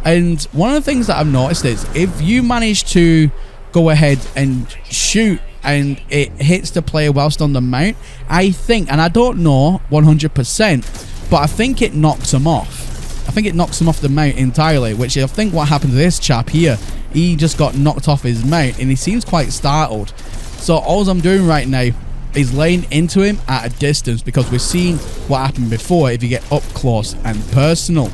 and one of the things that I've noticed is if you manage to go ahead and shoot and it hits the player whilst on the mount, I think, and I don't know 100%, but I think it knocks him off. I think it knocks him off the mount entirely, which I think what happened to this chap here. He just got knocked off his mount, and he seems quite startled. So all I'm doing right now is laying into him at a distance, because we've seen what happened before if you get up close and personal.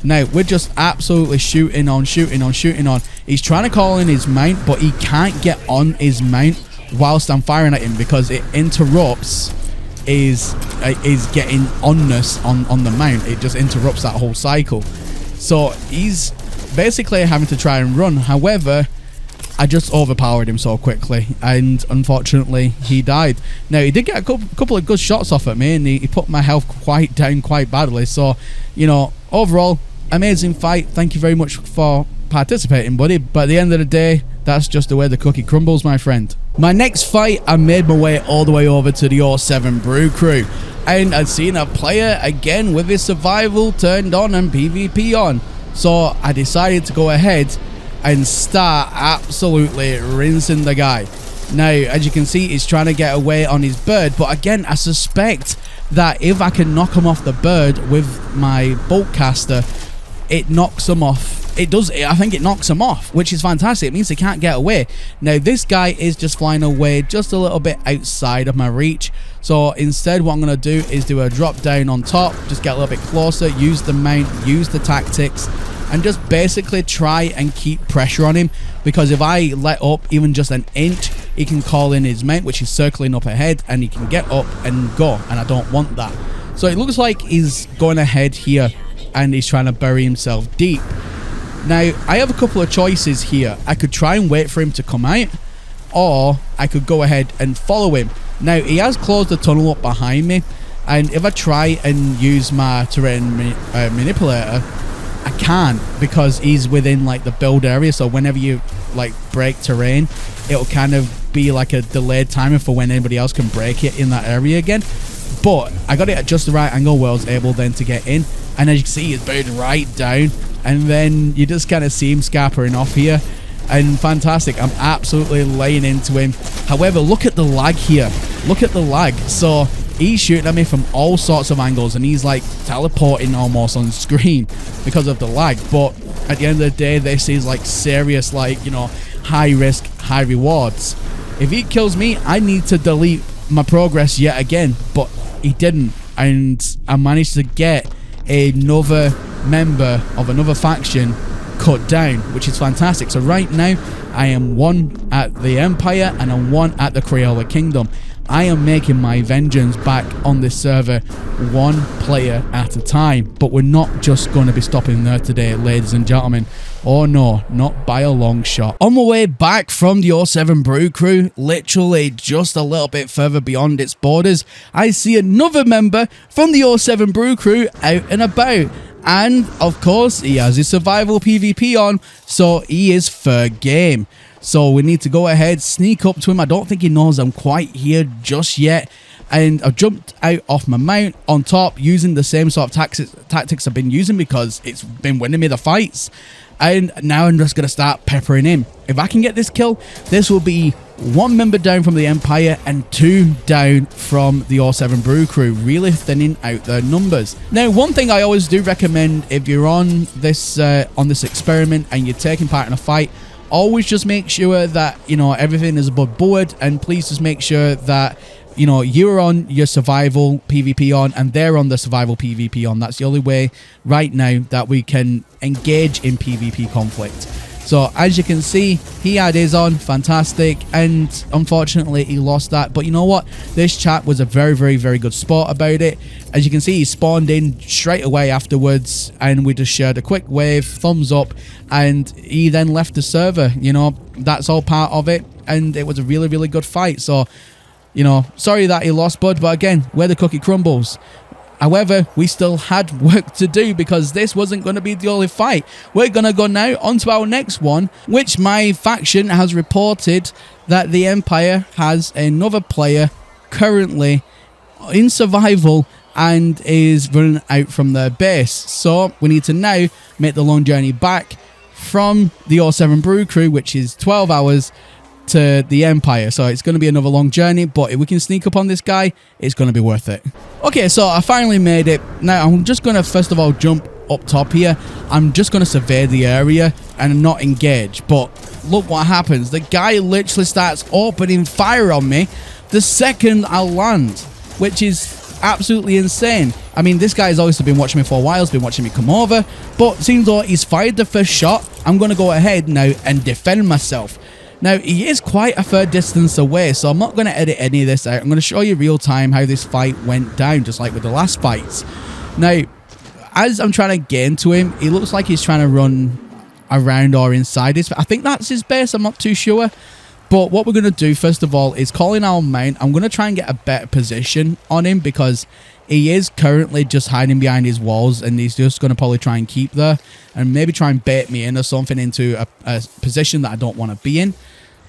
Now, we're just absolutely shooting on. He's trying to call in his mount, but he can't get on his mount whilst I'm firing at him, because it interrupts is getting onness on the mount. It just interrupts that whole cycle. So he's basically having to try and run. However, I just overpowered him so quickly, and unfortunately he died. Now, he did get a couple of good shots off at me, and he put my health quite down quite badly. So, you know, overall, amazing fight. Thank you very much for participating, buddy. But at the end of the day, that's just the way the cookie crumbles, my friend. My next fight, I made my way all the way over to the 07 Brew Crew, and I'd seen a player again with his survival turned on and PvP on. So I decided to go ahead and start absolutely rinsing the guy. Now, as you can see, he's trying to get away on his bird, but again, I suspect that if I can knock him off the bird with my bolt caster, it knocks him off. It does. I think it knocks him off, which is fantastic. It means he can't get away. Now, this guy is just flying away just a little bit outside of my reach. So instead, what I'm going to do is do a drop down on top, just get a little bit closer, use the mount, use the tactics, and just basically try and keep pressure on him, because if I let up even just an inch, he can call in his mount, which is circling up ahead, and he can get up and go, and I don't want that. So it looks like he's going ahead here, and he's trying to bury himself deep. Now, I have a couple of choices here. I could try and wait for him to come out, or I could go ahead and follow him. Now, he has closed the tunnel up behind me, and if I try and use my terrain manipulator, I can't, because he's within like the build area. So whenever you like break terrain, it'll kind of be like a delayed timer for when anybody else can break it in that area again. But I got it at just the right angle where I was able then to get in, and as you can see, he's buried right down, and then you just kind of see him scarpering off here, and fantastic. I'm absolutely laying into him. However, look at the lag here. Look at the lag. So he's shooting at me from all sorts of angles, and he's like teleporting almost on screen because of the lag. But at the end of the day, this is like serious, like, you know, high risk, high rewards. If he kills me, I need to delete my progress yet again, but he didn't, and I managed to get another member of another faction cut down, which is fantastic. So right now, I am 1 at the Empire and I'm 1 at the Crayola Kingdom. I am making my vengeance back on this server 1 player at a time. But we're not just going to be stopping there today, ladies and gentlemen. Oh no, not by a long shot. On my way back from the 07 Brew Crew, literally just a little bit further beyond its borders, I see another member from the 07 Brew Crew out and about. And of course, he has his survival PvP on, so he is fair game. So we need to go ahead, sneak up to him. I don't think he knows I'm quite here just yet. And I've jumped out off my mount on top using the same sort of tactics I've been using, because it's been winning me the fights. And now I'm just going to start peppering him. If I can get this kill, this will be 1 member down from the Empire and 2 down from the O7 Brew crew, really thinning out their numbers. Now, one thing I always do recommend if you're on this experiment and you're taking part in a fight, always just make sure that, you know, everything is above board, and please just make sure that, you know, you're on your survival PvP on and they're on the survival PvP on. That's the only way right now that we can engage in PvP conflict. So as you can see, he had his on, fantastic, and unfortunately he lost that. But you know what? This chap was a very, very, very good sport about it. As you can see, he spawned in straight away afterwards, and we just shared a quick wave, thumbs up, and he then left the server. You know, that's all part of it, and it was a really, really good fight. So, you know, sorry that he lost, bud, but again, where the cookie crumbles. However, we still had work to do because this wasn't going to be the only fight. We're going to go now on to our next one, which my faction has reported that the Empire has another player currently in survival and is running out from their base. So we need to now make the long journey back from the O7 Brew crew, which is 12 hours, to the Empire. So it's going to be another long journey, but if we can sneak up on this guy, it's going to be worth it. Okay, so I finally made it. Now I'm just going to first of all jump up top here. I'm just going to survey the area and not engage, but look what happens. The guy literally starts opening fire on me the second I land, which is absolutely insane. I mean, this guy's obviously been watching me for a while, he's been watching me come over, but seems like he's fired the first shot. I'm going to go ahead now and defend myself. Now, he is quite a fair distance away, so I'm not going to edit any of this out. I'm going to show you real time how this fight went down, just like with the last fights. Now, as I'm trying to get into him, he looks like he's trying to run around or inside his... I think that's his base, I'm not too sure. But what we're going to do, first of all, is call in our mount. I'm going to try and get a better position on him because he is currently just hiding behind his walls, and he's just going to probably try and keep there and maybe try and bait me in or something into a position that I don't want to be in.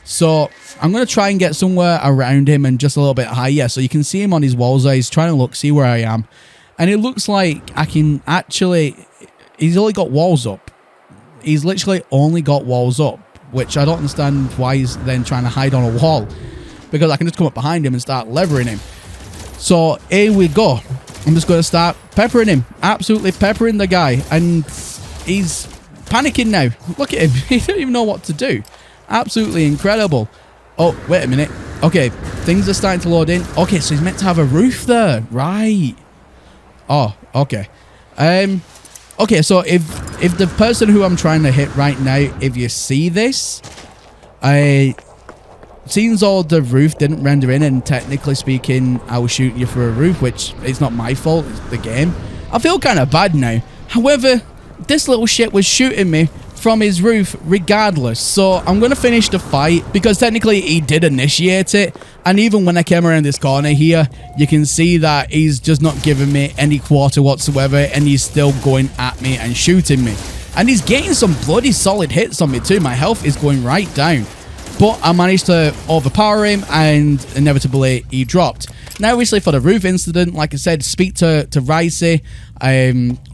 So I'm going to try and get somewhere around him and just a little bit higher. So you can see him on his walls there. He's trying to look, see where I am. And it looks like I can actually... He's only got walls up. He's literally only got walls up, which I don't understand why he's then trying to hide on a wall, because I can just come up behind him and start levering him. So here we go. I'm just going to start peppering him. Absolutely peppering the guy. And he's panicking now. Look at him. He doesn't even know what to do. Absolutely incredible. Oh, wait a minute. Okay, things are starting to load in. Okay, so he's meant to have a roof there. Right. Oh, okay. Okay, so if the person who I'm trying to hit right now, if you see this, seems all the roof didn't render in, and technically speaking, I was shooting you for a roof, which is not my fault, it's the game. I feel kind of bad now. However, this little shit was shooting me from his roof regardless, so I'm going to finish the fight because technically he did initiate it, and even when I came around this corner here, you can see that he's just not giving me any quarter whatsoever, and he's still going at me and shooting me, and he's getting some bloody solid hits on me too. My health is going right down, but I managed to overpower him, and inevitably he dropped. Now, obviously, for the roof incident, like I said, speak to Ricey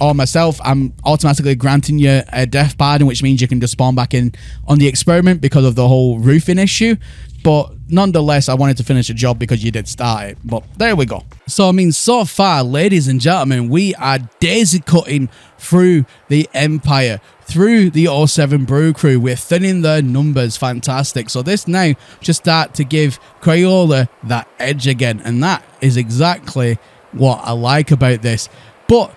or myself. I'm automatically granting you a death pardon, which means you can just spawn back in on the experiment because of the whole roofing issue. But nonetheless, I wanted to finish the job because you did start it. But there we go. So, I mean, so far, ladies and gentlemen, we are daisy cutting through the Empire, through the O7 Brew crew. We're thinning their numbers. Fantastic. So this now should start to give Crayola that edge again. And that is exactly what I like about this. But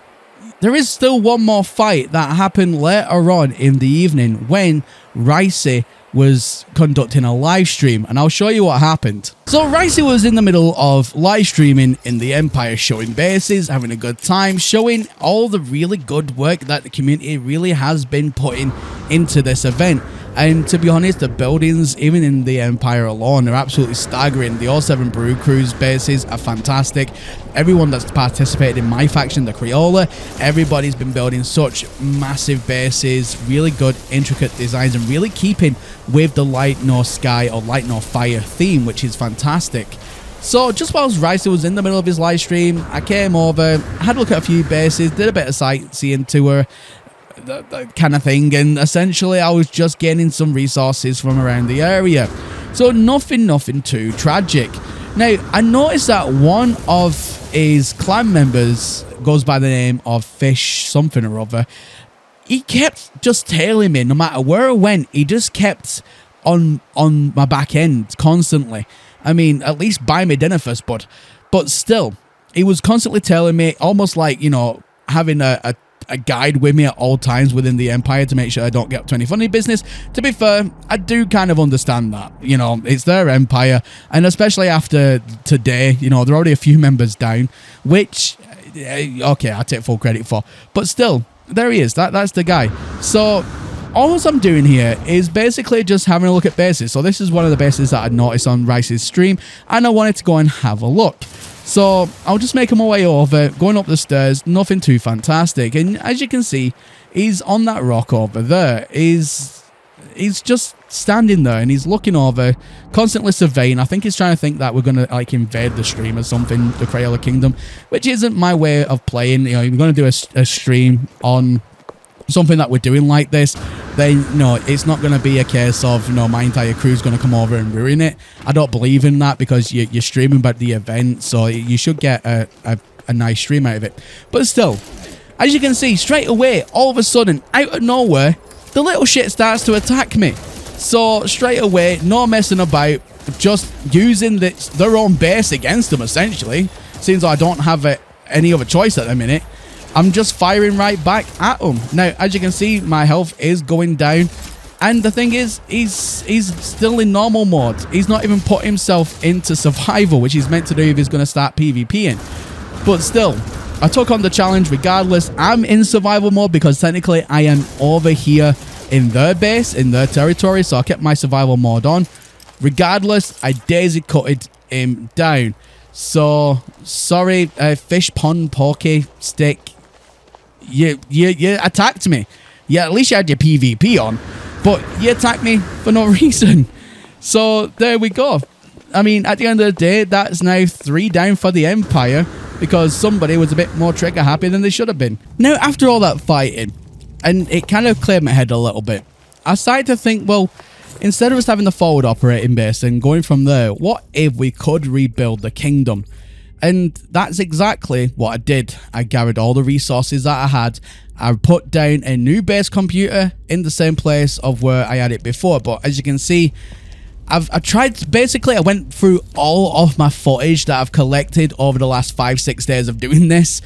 there is still one more fight that happened later on in the evening when Ricey was conducting a live stream, and I'll show you what happened. So Ricey was in the middle of live streaming in the Empire, showing bases, having a good time, showing all the really good work that the community really has been putting into this event. And to be honest, the buildings, even in the Empire alone, are absolutely staggering. The O7 Brew Crew's bases are fantastic. Everyone that's participated in my faction, the Crayola, everybody's been building such massive bases, really good, intricate designs, and really keeping with the Light No Sky or Light No Fire theme, which is fantastic. So just whilst Ricey was in the middle of his live stream, I came over, had a look at a few bases, did a bit of sightseeing tour, that kind of thing, and essentially I was just gaining some resources from around the area. So nothing too tragic. Now, I noticed that one of his clan members goes by the name of Fish something or other. He kept just tailing me no matter where I went. He just kept on my back end constantly. I mean, at least buy me dinner first, but still, he was constantly tailing me, almost like, you know, having a guide with me at all times within the Empire to make sure I don't get up to any funny business. To be fair, I do kind of understand that. You know, it's their Empire, and especially after today, you know, there are already a few members down, which, okay, I take full credit for. But still, there he is. That's the guy. So all I'm doing here is basically just having a look at bases. So this is one of the bases that I noticed on Rice's stream, and I wanted to go and have a look. So I'll just make my way over, going up the stairs, nothing too fantastic. And as you can see, he's on that rock over there. He's just standing there and he's looking over, constantly surveying. I think he's trying to think that we're going to like invade the stream or something, the Crayola Kingdom, which isn't my way of playing. You know, you're going to do a stream on something that we're doing like this, then no, it's not going to be a case of, you know, my entire crew's going to come over and ruin it. I don't believe in that, because you're streaming about the event, so you should get a nice stream out of it. But still, as you can see, straight away, all of a sudden, out of nowhere, the little shit starts to attack me. So straight away, no messing about, just using their own base against them, essentially. Seems like I don't have any other choice at the minute. I'm just firing right back at him. Now, as you can see, my health is going down. And the thing is, he's still in normal mode. He's not even put himself into survival, which he's meant to do if he's going to start PvPing. But still, I took on the challenge regardless. I'm in survival mode because technically I am over here in their base, in their territory. So I kept my survival mode on. Regardless, I daisy cutted him down. So, sorry, Fish Pond Porky Stick. You attacked me. Yeah, at least you had your PvP on. But you attacked me for no reason. So, there we go. I mean, at the end of the day, that's now 3 down for the Empire, because somebody was a bit more trigger happy than they should have been. Now, after all that fighting, and it kind of cleared my head a little bit, I started to think, well, instead of us having the forward operating base and going from there, what if we could rebuild the kingdom? And that's exactly what I did. I gathered all the resources that I had. I put down a new base computer in the same place of where I had it before. But as you can see, I tried, basically I went through all of my footage that I've collected over the last 5-6 days of doing this.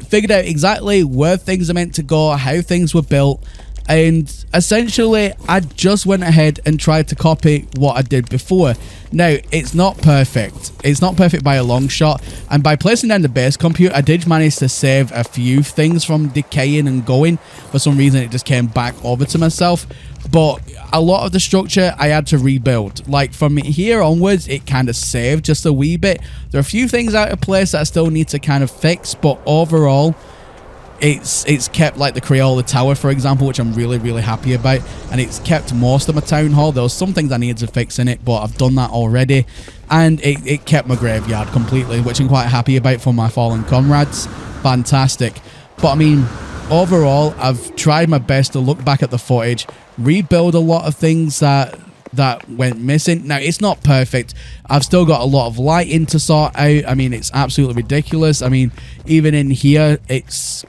Figured out exactly where things are meant to go, how things were built. And essentially, I just went ahead and tried to copy what I did before. Now, it's not perfect. It's not perfect by a long shot. And by placing down the base computer, I did manage to save a few things from decaying and going. For some reason, it just came back over to myself. But a lot of the structure I had to rebuild. Like from here onwards, it kind of saved just a wee bit. There are a few things out of place that I still need to kind of fix. But overall, it's kept, like the Crayola Tower, for example, which I'm really, really happy about. And it's kept most of my town hall. There was some things I needed to fix in it, but I've done that already. And it kept my graveyard completely, which I'm quite happy about for my fallen comrades. Fantastic. But I mean, overall, I've tried my best to look back at the footage, rebuild a lot of things that went missing. Now, it's not perfect. I've still got a lot of lighting to sort out. I mean, it's absolutely ridiculous. I mean, even in here, it's...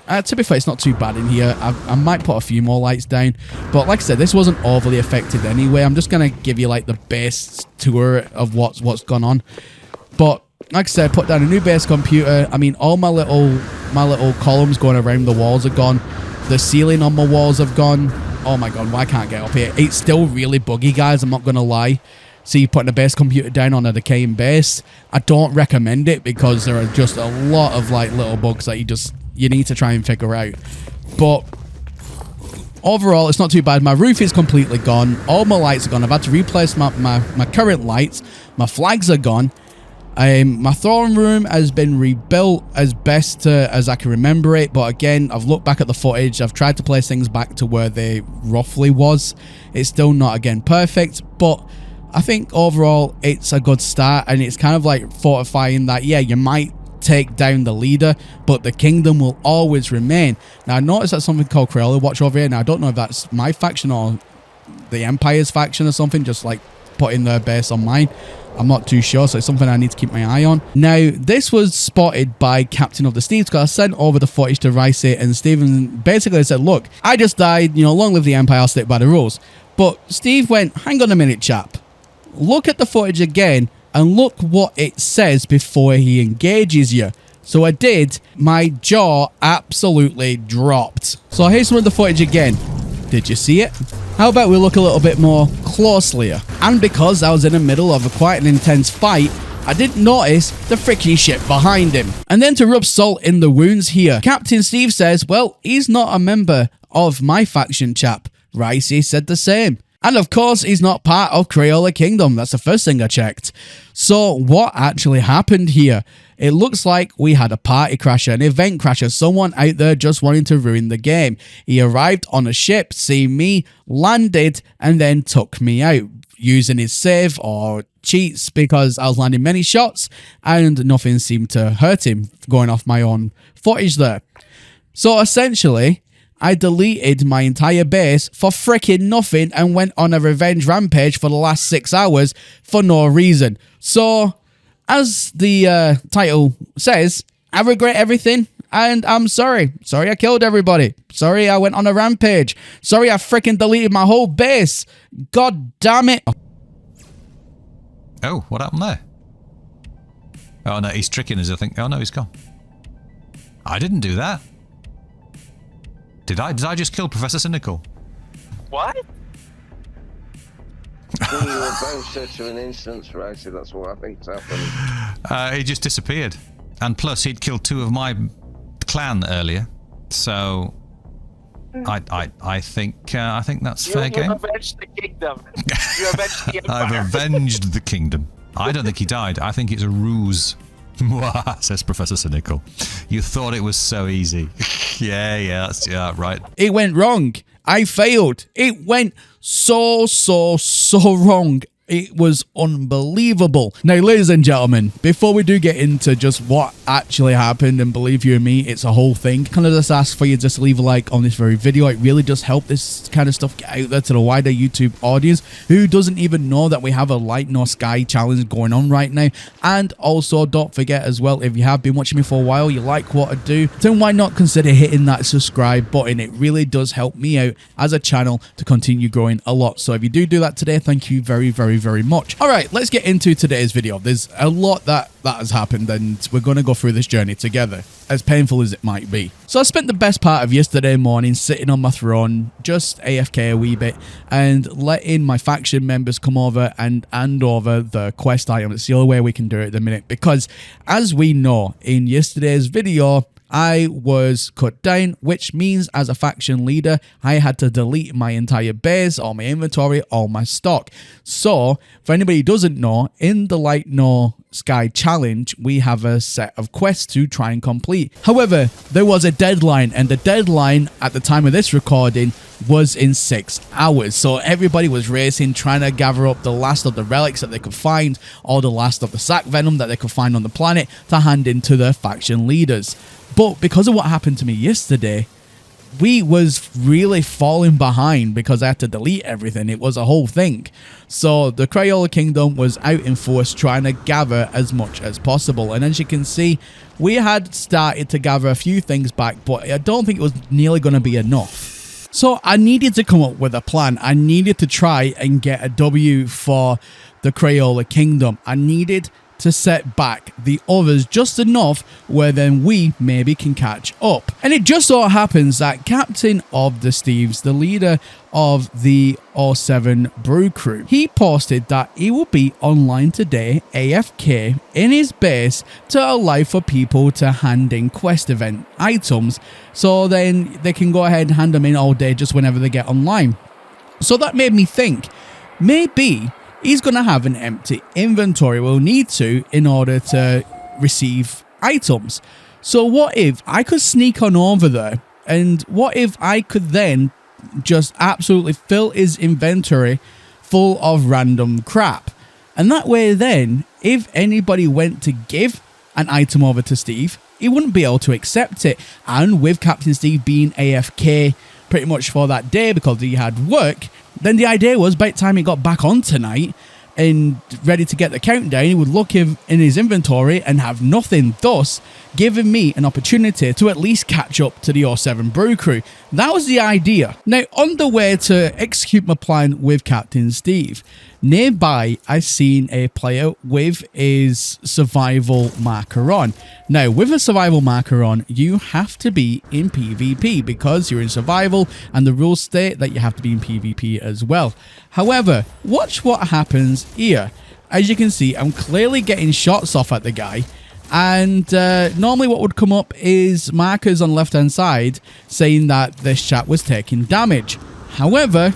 to be fair, it's not too bad in here. I might put a few more lights down. But like I said, this wasn't overly affected anyway. I'm just going to give you like the base tour of what's gone on. But like I said, put down a new base computer. I mean, all my little columns going around the walls are gone. The ceiling on my walls have gone. Oh my god, why can't I get up here? It's still really buggy, guys. I'm not going to lie. See, putting a base computer down on a decaying base, I don't recommend it because there are just a lot of like little bugs that you need to try and figure out. But overall, it's not too bad. My roof is completely gone. All my lights are gone. I've had to replace my current lights. My flags are gone. My throne room has been rebuilt as best as I can remember it. But again, I've looked back at the footage. I've tried to place things back to where they roughly was. It's still not, again, perfect. But I think overall, it's a good start. And it's kind of like fortifying that, yeah, you might take down the leader, but the kingdom will always remain. Now, I noticed that something called Crayola Watch over here. Now, I don't know if that's my faction or the Empire's faction or something, just like putting their base on mine. I'm not too sure, so it's something I need to keep my eye on. Now, this was spotted by Captain of the Steves, because I sent over the footage to Ricey, and Steven basically said, look, I just died, long live the Empire, I'll stick by the rules. But Steve went, hang on a minute, chap. Look at the footage again, and look what it says before he engages you. So I did. My jaw absolutely dropped. So here's some of the footage again. Did you see it? How about we look a little bit more closely? And because I was in the middle of quite an intense fight, I didn't notice the freaking ship behind him. And then to rub salt in the wounds here, Captain Steve says, well, he's not a member of my faction, chap. Ricey said the same. And of course, he's not part of Crayola Kingdom. That's the first thing I checked. So what actually happened here? It looks like we had a party crasher, an event crasher, someone out there just wanting to ruin the game. He arrived on a ship, seen me, landed, and then took me out using his save or cheats, because I was landing many shots and nothing seemed to hurt him going off my own footage there. So essentially, I deleted my entire base for freaking nothing and went on a revenge rampage for the last 6 hours for no reason. So, as the title says, I regret everything and I'm sorry. Sorry I killed everybody. Sorry I went on a rampage. Sorry I freaking deleted my whole base. God damn it. Oh, what happened there? Oh no, he's tricking us, I think. Oh no, he's gone. I didn't do that. Did I just kill Professor Cynical? What? You were both such an instance, right? So that's what I think's happened. He just disappeared. And plus, he'd killed 2 of my clan earlier. So, I think that's fair game. You avenged the kingdom. You avenged the empire. I've avenged the kingdom. I don't think he died. I think it's a ruse. Says Professor Cynical. You thought it was so easy. yeah, right. It went wrong. I failed. It went so wrong. It was unbelievable. Now, ladies and gentlemen, before we do get into just what actually happened, and believe you me, it's a whole thing, can I just ask for you just to leave a like on this very video? It really does help this kind of stuff get out there to the wider YouTube audience who doesn't even know that we have a Light No Sky challenge going on right now. And also, don't forget as well, if you have been watching me for a while, you like what I do, then why not consider hitting that subscribe button? It really does help me out as a channel to continue growing a lot. So if you do that today, thank you very much. All right, let's get into today's video. There's a lot that has happened, and we're going to go through this journey together, as painful as it might be. So I spent the best part of yesterday morning sitting on my throne, just AFK a wee bit, and letting my faction members come over and hand over the quest item. It's the only way we can do it at the minute, because as we know in yesterday's video, I was cut down, which means as a faction leader, I had to delete my entire base, all my inventory, all my stock. So, for anybody who doesn't know, in the Light No Sky challenge, we have a set of quests to try and complete. However, there was a deadline, and the deadline at the time of this recording was in 6 hours. So everybody was racing, trying to gather up the last of the relics that they could find, or the last of the sack venom that they could find on the planet to hand in to their faction leaders. But because of what happened to me yesterday, we was really falling behind because I had to delete everything. It was a whole thing. So the Crayola Kingdom was out in force trying to gather as much as possible. And as you can see, we had started to gather a few things back, but I don't think it was nearly going to be enough. So I needed to come up with a plan. I needed to try and get a W for the Crayola Kingdom. I needed to set back the others just enough where then we maybe can catch up. And it just so happens that Captain of the Steves, the leader of the 07 Brew crew, he posted that he will be online today, AFK, in his base to allow for people to hand in quest event items, so then they can go ahead and hand them in all day just whenever they get online. So that made me think, maybe he's going to have an empty inventory. We'll need to in order to receive items. So what if I could sneak on over there, and what if I could then just absolutely fill his inventory full of random crap? And that way then, if anybody went to give an item over to Steve, he wouldn't be able to accept it. And with Captain Steve being AFK pretty much for that day because he had work, then the idea was by the time he got back on tonight, and ready to get the countdown, he would look in his inventory and have nothing, thus giving me an opportunity to at least catch up to the 07 Brew Crew. That was the idea. Now, on the way to execute my plan with Captain Steve, nearby I seen a player with his survival marker on. Now, with a survival marker on, you have to be in PvP because you're in survival, and the rules state that you have to be in PvP as well. However, watch what happens here. As you can see, I'm clearly getting shots off at the guy. And normally what would come up is markers on the left hand side saying that this chap was taking damage. However,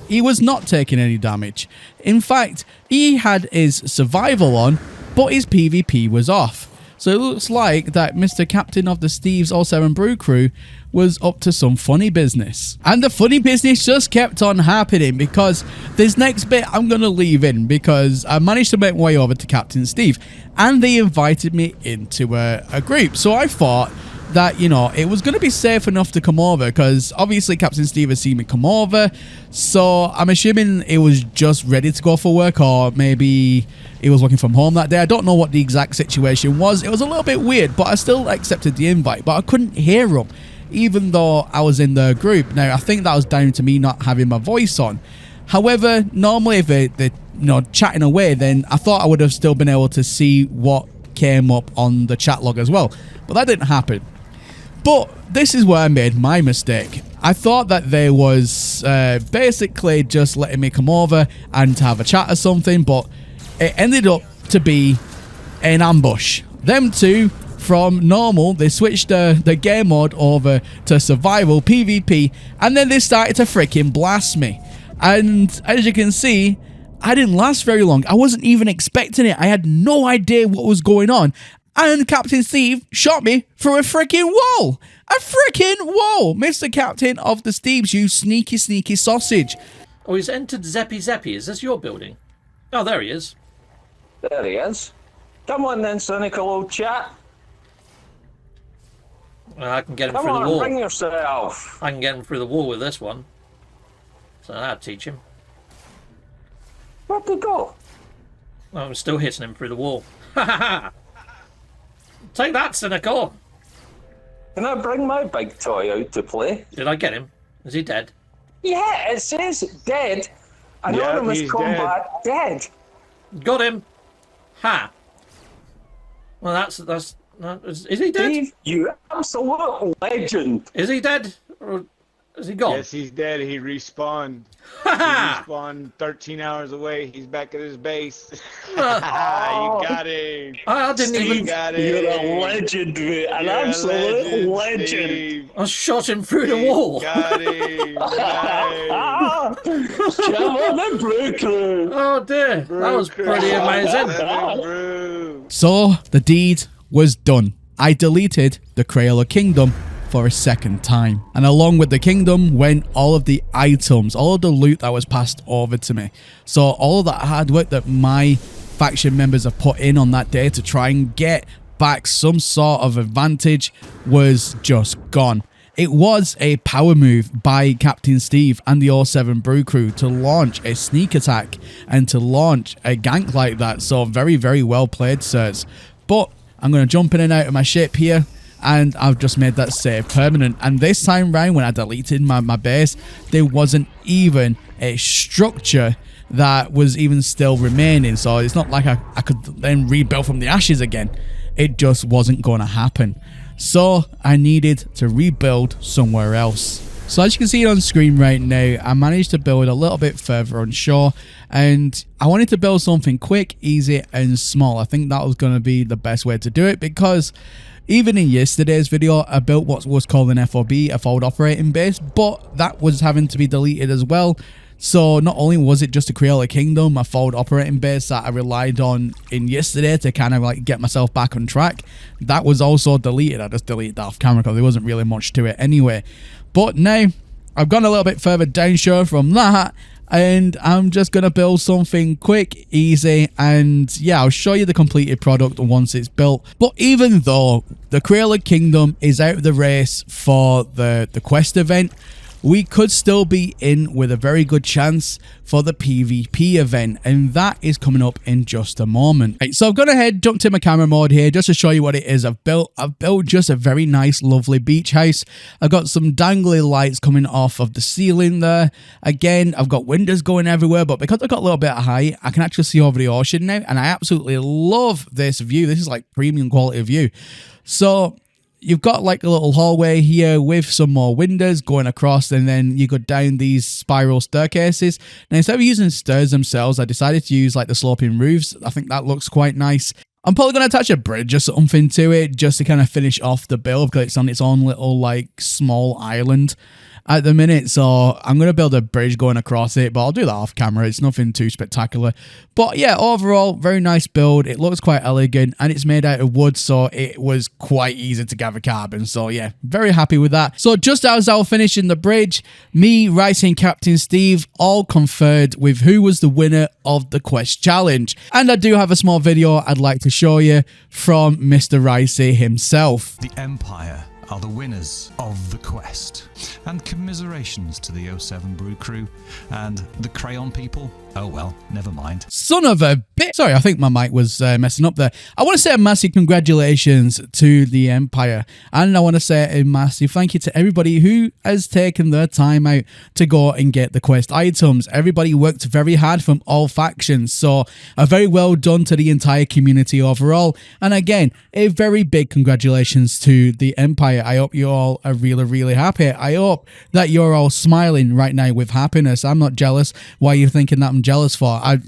he was not taking any damage. In fact, he had his survival on, but his PvP was off. So it looks like that Mr. Captain of the Steve's 07 Brew Crew was up to some funny business. And the funny business just kept on happening, because this next bit I'm going to leave in because I managed to make my way over to Captain Steve and they invited me into a group. So I thought that, you know, it was going to be safe enough to come over because obviously Captain Steve has seen me come over. So I'm assuming it was just ready to go for work, or maybe he was working from home that day. I don't know what the exact situation was. It was a little bit weird, but I still accepted the invite, but I couldn't hear him even though I was in the group. Now, I think that was down to me not having my voice on. However, normally if they're you know, chatting away, then I thought I would have still been able to see what came up on the chat log as well. But that didn't happen. But this is where I made my mistake. I thought that they was basically just letting me come over and have a chat or something, but it ended up to be an ambush. Them two, from normal, they switched the game mode over to survival PvP, and then they started to freaking blast me. And as you can see, I didn't last very long. I wasn't even expecting it. I had no idea what was going on. And Captain Steve shot me through a freaking wall. A freaking wall. Mr. Captain of the Steves, you sneaky, sneaky sausage. Oh, he's entered Zeppy Zeppy. Is this your building? Oh, there he is. There he is. Come on then, Cynical old chap. I can get him Come through the on, wall. bring yourself. I can get him through the wall with this one. So that'll teach him. Where'd he go? Oh, I'm still hitting him through the wall. Ha ha ha! Take that, Cynical! Can I bring my big toy out to play? Did I get him? Is he dead? Yeah, it says dead. Anonymous he's combat dead. Got him! Ha! Well, that's is he dead? Steve, you absolute legend. Is he dead? Or is he gone? Yes, he's dead. He respawned. Ha He ha! respawned 13 hours away. He's back at his base. You Oh. got him. I didn't Steve, even... got him. You're a legend, mate. An You're a absolute legend. Steve. I shot him through the wall. Got him. Nice. Come on then, Brew Crew. Oh dear, that was pretty amazing. Brew. So the deed was done. I deleted the Crayola Kingdom for a second time. And along with the kingdom went all of the items, all of the loot that was passed over to me. So all of that hard work that my faction members have put in on that day to try and get back some sort of advantage was just gone. It was a power move by Captain Steve and the 07 Brew Crew to launch a sneak attack and to launch a gank like that. So very, very well played, sirs. But I'm going to jump in and out of my ship here, and I've just made that save permanent. And this time round, when I deleted my base, there wasn't even a structure that was even still remaining. So it's not like I could then rebuild from the ashes again. It just wasn't going to happen. So I needed to rebuild somewhere else. So as you can see on screen right now, I managed to build a little bit further on shore, and I wanted to build something quick, easy and small. I think that was going to be the best way to do it, because even in yesterday's video, I built what was called an FOB, a forward operating base, but that was having to be deleted as well. So not only was it just to create a kingdom, a forward operating base that I relied on in yesterday to kind of like get myself back on track, that was also deleted. I just deleted that off camera because there wasn't really much to it anyway. But now I've gone a little bit further downshore from that, and I'm just going to build something quick, easy, and yeah, I'll show you the completed product once it's built. But even though the Crayola Kingdom is out of the race for the quest event, we could still be in with a very good chance for the PvP event, and that is coming up in just a moment. Right, so I've gone ahead, jumped in my camera mode here just to show you what it is I've built. I've built just a very nice, lovely beach house. I've got some dangly lights coming off of the ceiling there. Again, I've got windows going everywhere, but because I've got a little bit of height, I can actually see over the ocean now, and I absolutely love this view. This is like premium quality view. So you've got like a little hallway here with some more windows going across, and then you go down these spiral staircases. Now, instead of using stairs themselves, I decided to use like the sloping roofs. I think that looks quite nice. I'm probably going to attach a bridge or something to it just to kind of finish off the build, because it's on its own little like small island at the minute. So I'm going to build a bridge going across it, but I'll do that off camera. It's nothing too spectacular. But yeah, overall, very nice build. It looks quite elegant, and it's made out of wood, so it was quite easy to gather carbon. So yeah, very happy with that. So just as I was finishing the bridge, me, Rice, and Captain Steve all conferred with who was the winner of the quest challenge. And I do have a small video I'd like to show you from Mr. Rice himself. The Empire are the winners of the quest. And commiserations to the 07 Brew crew and the Crayon people. Oh well, never mind. Son of a bitch. Sorry, I think my mic was messing up there. I want to say a massive congratulations to the Empire. And I want to say a massive thank you to everybody who has taken their time out to go and get the quest items. Everybody worked very hard from all factions. So a very well done to the entire community overall. And again, a very big congratulations to the Empire. I hope you all are really, really happy. I hope that you're all smiling right now with happiness. I'm not jealous. Why are you thinking that I'm jealous for? I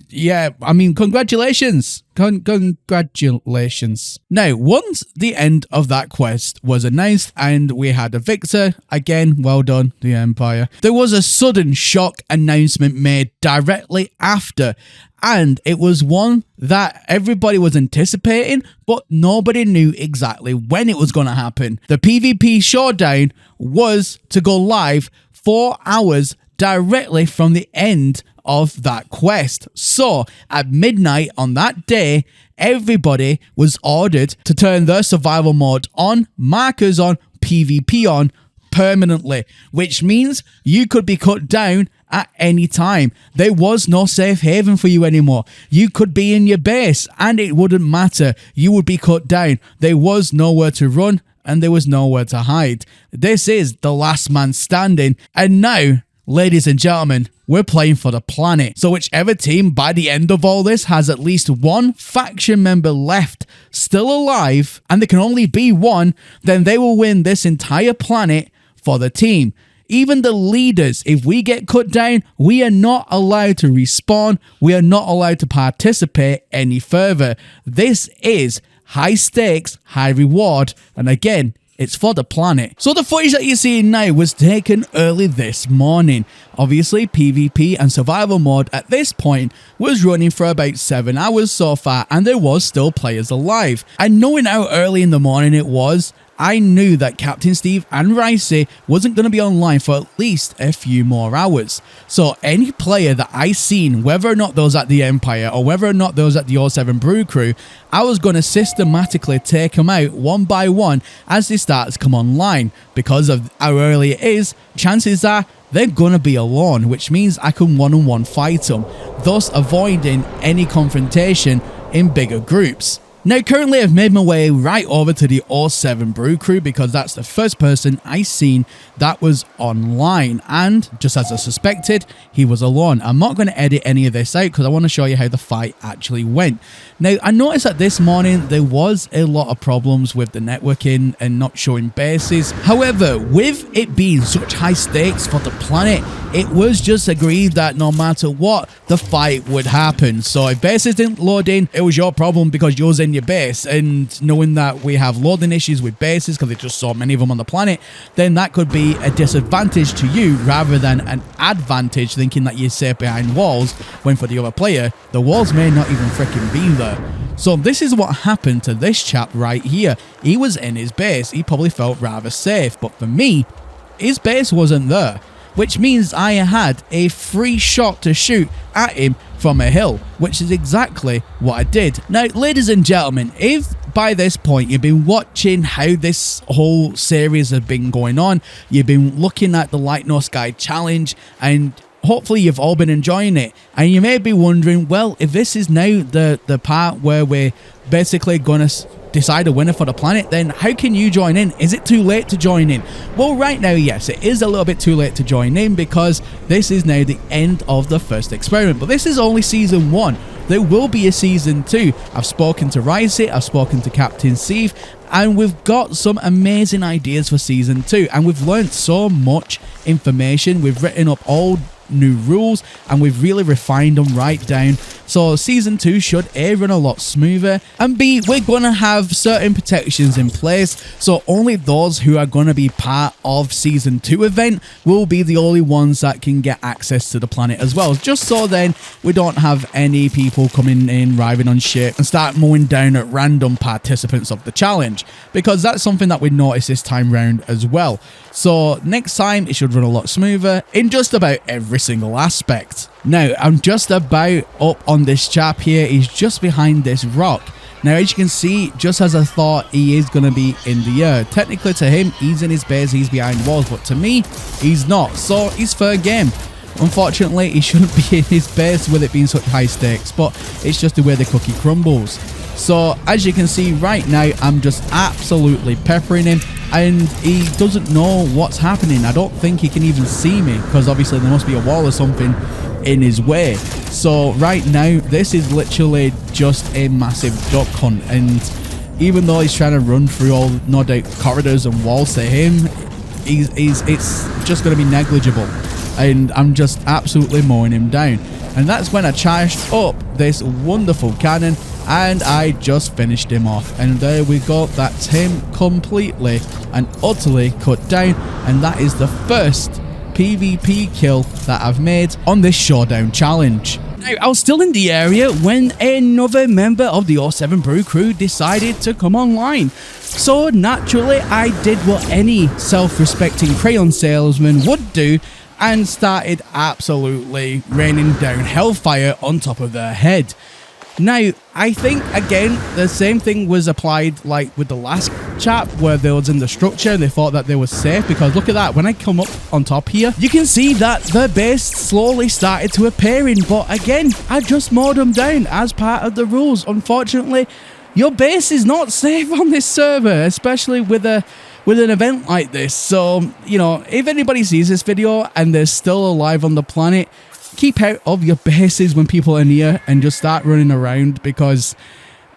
mean, congratulations. Congratulations. Now, once the end of that quest was announced and we had a victor, again, well done, the Empire, there was a sudden shock announcement made directly after, and it was one that everybody was anticipating, but nobody knew exactly when it was going to happen. The PvP showdown was to go live 4 hours directly from the end of that quest. So at midnight on that day, everybody was ordered to turn their survival mode on, markers on, PvP on permanently, which means you could be cut down at any time. There was no safe haven for you anymore. You could be in your base and it wouldn't matter. You would be cut down. There was nowhere to run and there was nowhere to hide. This is the last man standing, and now, ladies and gentlemen, we're playing for the planet. So whichever team by the end of all this has at least one faction member left still alive, and there can only be one, then they will win this entire planet for the team. Even the leaders, if we get cut down, we are not allowed to respawn. We are not allowed to participate any further. This is high stakes, high reward, and again, it's for the planet. So the footage that you're seeing now was taken early this morning. Obviously, PvP and survival mode at this point was running for about 7 hours so far, and there was still players alive. And knowing how early in the morning it was, I knew that Captain Steve and Ricey wasn't going to be online for at least a few more hours. So any player that I seen, whether or not those at the Empire or whether or not those at the 07 Brew crew, I was going to systematically take them out one by one as they start to come online. Because of how early it is, chances are they're going to be alone, which means I can one-on-one fight them, thus avoiding any confrontation in bigger groups. Now, currently I've made my way right over to the 07 Brew crew because that's the first person I seen that was online, and just as I suspected, he was alone. I'm not going to edit any of this out because I want to show you how the fight actually went. Now, I noticed that this morning there was a lot of problems with the networking and not showing bases. However, with it being such high stakes for the planet, it was just agreed that no matter what, the fight would happen. So if bases didn't load in, it was your problem because you was in your base, and knowing that we have loading issues with bases because there's just so many of them on the planet, then that could be a disadvantage to you rather than an advantage, thinking that you're safe behind walls when for the other player, the walls may not even freaking be there. So this is what happened to this chap right here. He was in his base. He probably felt rather safe, but for me, his base wasn't there, which means I had a free shot to shoot at him from a hill, which is exactly what I did. Now, ladies and gentlemen, if by this point, you've been watching how this whole series has been going on. You've been looking at the Light No Sky challenge, and hopefully you've all been enjoying it. And you may be wondering, well, if this is now the part where we're basically going to decide a winner for the planet, then how can you join in? Is it too late to join in? Well, right now, yes, it is a little bit too late to join in because this is now the end of the first experiment. But this is only season 1. There will be a season 2. I've spoken to Ricey, I've spoken to Captain Steve, and we've got some amazing ideas for season 2. And we've learned so much information. We've written up all new rules and we've really refined them right down. So season 2 should A, run a lot smoother, and B, we're going to have certain protections in place, so only those who are going to be part of season 2 event will be the only ones that can get access to the planet as well, just so then we don't have any people coming in, arriving on ship and start mowing down at random participants of the challenge, because that's something that we noticed this time round as well. So next time it should run a lot smoother in just about every single aspect. Now, I'm just about up on this chap here. He's just behind this rock. Now, as you can see, just as I thought, he is going to be in the air. Technically, to him, he's in his base, he's behind walls, but to me, he's not. So, he's fair game. Unfortunately, he shouldn't be in his base with it being such high stakes, but it's just the way the cookie crumbles. So, as you can see right now, I'm just absolutely peppering him, and he doesn't know what's happening. I don't think he can even see me, because obviously there must be a wall or something in his way. So right now, this is literally just a massive duck hunt, and even though he's trying to run through all, no doubt, corridors and walls to him, it's just going to be negligible, and I'm just absolutely mowing him down. And that's when I charged up this wonderful cannon, and I just finished him off. And there we go, that's him completely and utterly cut down, and that is the first PvP kill that I've made on this showdown challenge. Now, I was still in the area when another member of the 07 Brew crew decided to come online. So naturally, I did what any self-respecting crayon salesman would do and started absolutely raining down hellfire on top of their head. Now, I think, again, the same thing was applied like with the last chap where they was in the structure and they thought that they were safe, because look at that, when I come up on top here, you can see that the base slowly started to appearing, but again, I just mowed them down as part of the rules. Unfortunately, your base is not safe on this server, especially with an event like this. So, you know, if anybody sees this video and they're still alive on the planet, keep out of your bases when people are near and just start running around, because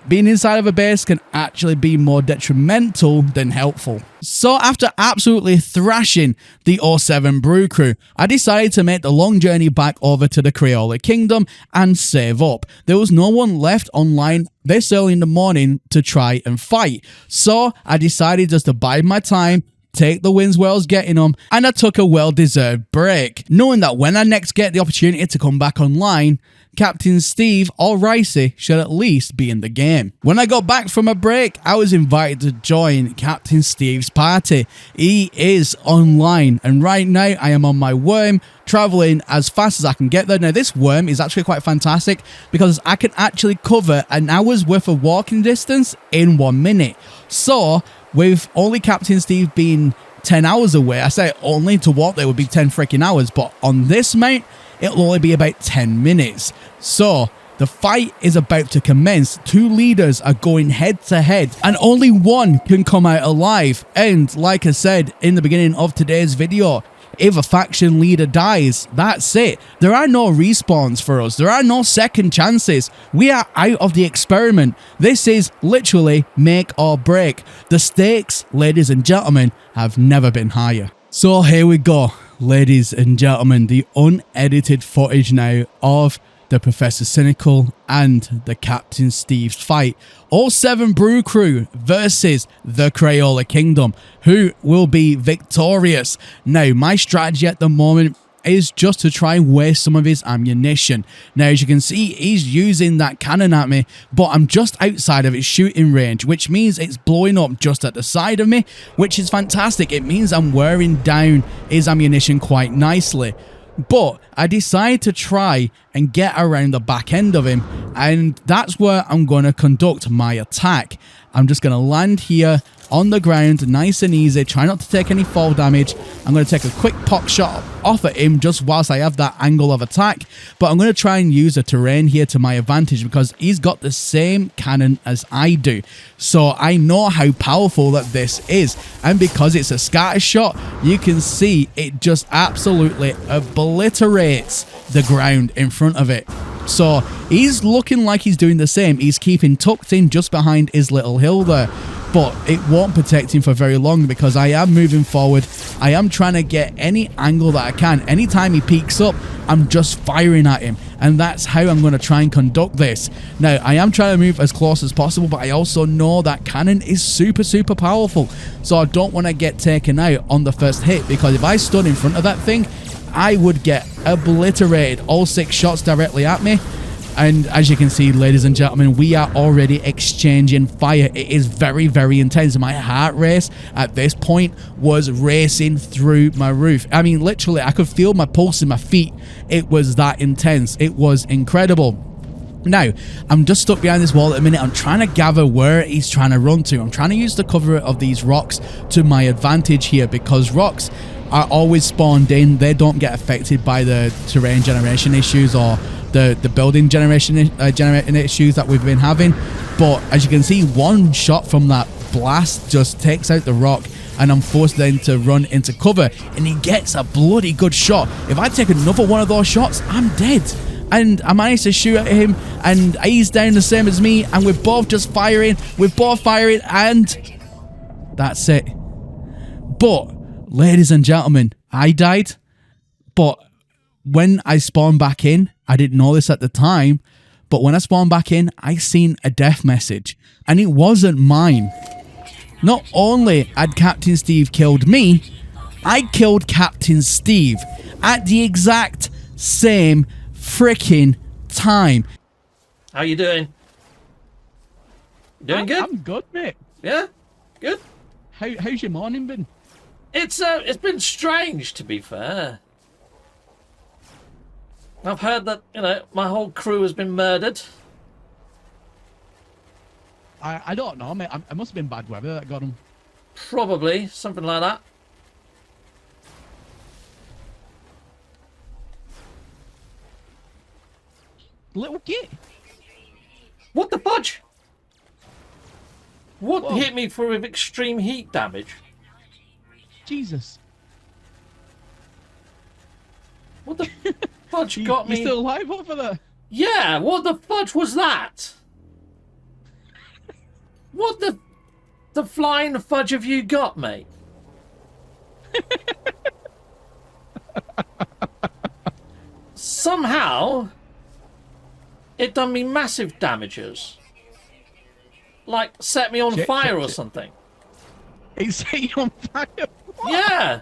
being inside of a base can actually be more detrimental than helpful. So after absolutely thrashing the 07 Brew crew, I decided to make the long journey back over to the Crayola Kingdom and save up. There was no one left online this early in the morning to try and fight. So I decided just to bide my time, take the wins where I was getting them, and I took a well-deserved break, knowing that when I next get the opportunity to come back online, Captain Steve or Ricey should at least be in the game. When I got back from a break, I was invited to join Captain Steve's party. He is online, and right now I am on my worm, traveling as fast as I can get there. Now, this worm is actually quite fantastic because I can actually cover an hour's worth of walking distance in 1 minute. So, with only Captain Steve being 10 hours away, I say only, to walk there would be 10 freaking hours, but on this mount, it'll only be about 10 minutes. So, the fight is about to commence. Two leaders are going head to head, and only one can come out alive. And like I said in the beginning of today's video, if a faction leader dies, that's it. There are no respawns for us. There are no second chances. We are out of the experiment. This is literally make or break. The stakes, ladies and gentlemen, have never been higher. So here we go, ladies and gentlemen, the unedited footage now of the Professor Cynical and the Captain Steve's fight. 07 Brew crew versus the Crayola Kingdom. Who will be victorious? Now, my strategy at the moment is just to try and waste some of his ammunition. Now, as you can see, he's using that cannon at me, but I'm just outside of its shooting range, which means it's blowing up just at the side of me, which is fantastic. It means I'm wearing down his ammunition quite nicely. But I decide to try and get around the back end of him, and that's where I'm going to conduct my attack. I'm just going to land here on the ground, nice and easy, try not to take any fall damage. I'm going to take a quick pop shot off at him just whilst I have that angle of attack, but I'm going to try and use the terrain here to my advantage because he's got the same cannon as I do. So I know how powerful that this is, and because it's a scatter shot, you can see it just absolutely obliterates the ground in front of it. So he's looking like he's doing the same. He's keeping tucked in just behind his little hill there. But it won't protect him for very long because I am moving forward. I am trying to get any angle that I can. Anytime he peeks up, I'm just firing at him. And that's how I'm going to try and conduct this. Now, I am trying to move as close as possible, but I also know that cannon is super, super powerful. So I don't want to get taken out on the first hit, because if I stood in front of that thing, I would get obliterated. All 6 shots directly at me. And as you can see, ladies and gentlemen, we are already exchanging fire. It is very, very intense. My heart rate at this point was racing through my roof. I mean, literally, I could feel my pulse in my feet. It was that intense. It was incredible. Now, I'm just stuck behind this wall at the minute. I'm trying to gather where he's trying to run to. I'm trying to use the cover of these rocks to my advantage here, because rocks are always spawned in. They don't get affected by the terrain generation issues or the building generating issues that we've been having. But as you can see, one shot from that blast just takes out the rock, and I'm forced then to run into cover, and he gets a bloody good shot. If I take another one of those shots, I'm dead. And I managed to shoot at him, and he's down the same as me, and we're both just firing. We're both firing, and that's it. But, ladies and gentlemen, I died, but when I spawned back in, I didn't know this at the time, but when I spawned back in, I seen a death message, and it wasn't mine. Not only had Captain Steve killed me, I killed Captain Steve at the exact same freaking time. How you doing? Doing good? I'm good, mate. Yeah? Good? How's your morning been? It's been strange, to be fair. I've heard that, my whole crew has been murdered. I don't know, mate. It must have been bad weather that got them. Probably, something like that. Little git. What the fudge? What Whoa. hit me for extreme heat damage? Jesus. What the fudge got me? You still alive over there? Yeah, what the fudge was that? What the flying fudge have you got, mate? Somehow, it done me massive damages. Like, set me on fire or something. It set you on fire? What? Yeah.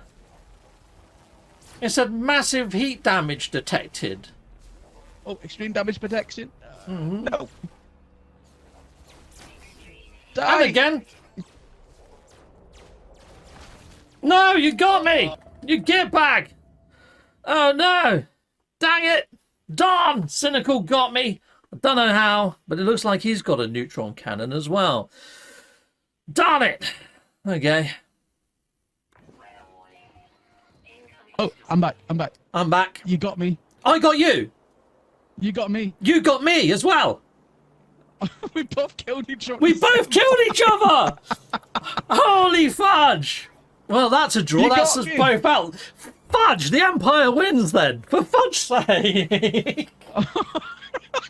It said massive heat damage detected. Oh, extreme damage protection? No. Die. And again. No, you got me! You get back! Oh no! Dang it! Darn! Cynical got me! I don't know how, but it looks like he's got a neutron cannon as well. Darn it! Okay. Oh, I'm back. I'm back. I'm back. You got me. I got you! You got me. You got me as well! We both killed each other. We both killed each other! Holy fudge! Well, that's a draw. You That's got us me. both out. Fudge! The Empire wins then! For fudge's sake!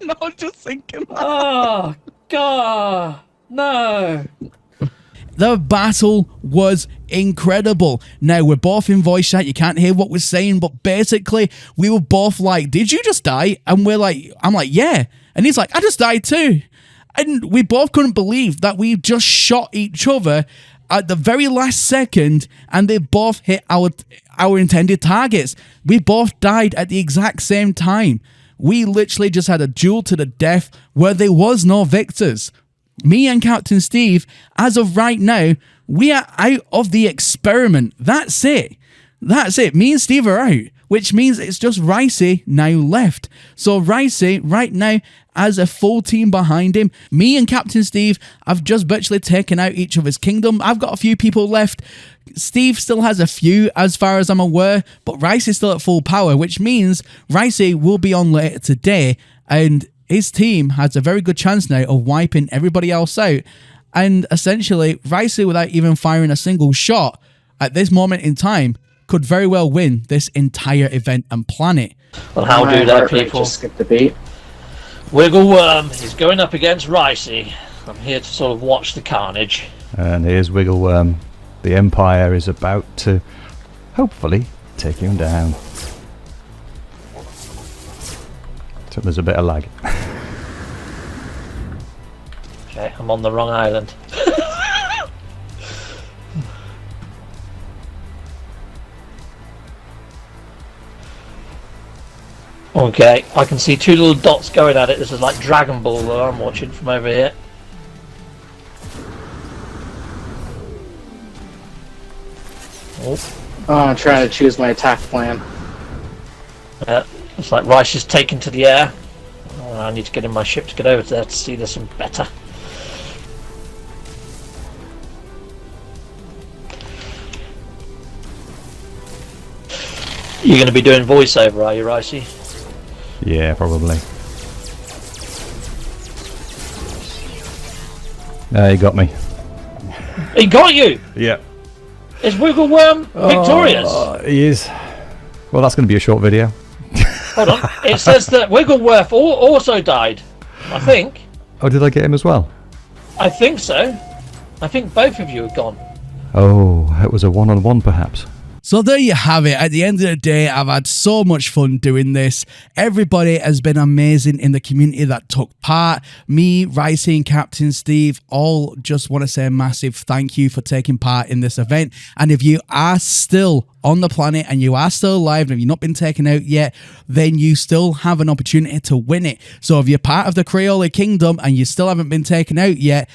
No, I'm just thinking. Oh, God! No! The battle was incredible. Now, we're both in voice chat. You can't hear what we're saying, but basically, we were both like, did you just die? And I'm like, yeah. And he's like, I just died too. And we both couldn't believe that we just shot each other at the very last second, and they both hit our intended targets. We both died at the exact same time. We literally just had a duel to the death where there was no victors. Me and Captain Steve, as of right now, we are out of the experiment. That's it. That's it. Me and Steve are out. which means it's just Ricey now left. So Ricey right now has a full team behind him. Me and Captain Steve have just virtually taken out each other's kingdom. I've got a few people left. Steve still has a few as far as I'm aware, but Ricey's still at full power, which means Ricey will be on later today, and his team has a very good chance now of wiping everybody else out. And essentially, Ricey, without even firing a single shot at this moment in time, could very well win this entire event and planet. Well, how do that, people? Just skip the beat. Wiggle Worm is going up against Ricey. I'm here to sort of watch the carnage. And here's Wiggle Worm. The Empire is about to, hopefully, take him down. So there's a bit of lag. Okay, I'm on the wrong island. Okay, I can see two little dots going at it. This is like Dragon Ball that I'm watching from over here. Oh, I'm trying to choose my attack plan. Yeah, it's like Rice is taken to the air. Oh, I need to get in my ship to get over there to see this some better. You're going to be doing voiceover, are you, Ricey? Yeah, probably. He got me. He got you! Yeah. Is Wiggle Worm victorious? He is. Well, that's going to be a short video. Hold on. It says that Wigglesworth also died. I think. Oh, did I get him as well? I think so. I think both of you are gone. Oh, it was a one-on-one perhaps. So there you have it. At the end of the day, I've had so much fun doing this. Everybody has been amazing in the community that took part. Me, Ricey, and Captain Steve all just want to say a massive thank you for taking part in this event. And if you are still on the planet and you are still alive and if you've not been taken out yet, then you still have an opportunity to win it. So if you're part of the Creole Kingdom and you still haven't been taken out yet,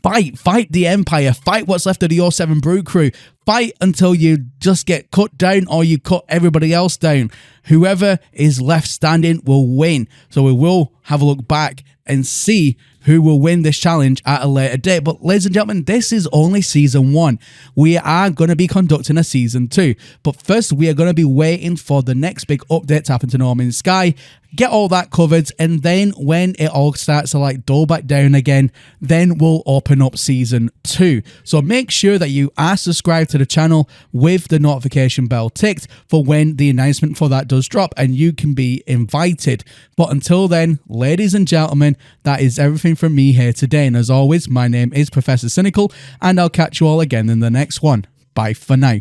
fight the Empire, fight what's left of the 07 Brew crew, fight until you just get cut down or you cut everybody else down. Whoever is left standing will win. So we will have a look back and see who will win this challenge at a later date. But ladies and gentlemen, this is only season 1. We are going to be conducting a season 2. But first, we are going to be waiting for the next big update to happen to No Man's Sky, get all that covered, and then when it all starts to like dull back down again, then we'll open up season 2. So make sure that you are subscribed to the channel with the notification bell ticked for when the announcement for that does drop and you can be invited. But until then, ladies and gentlemen, that is everything from me here today. And as always, my name is Professor Cynical, and I'll catch you all again in the next one. Bye for now.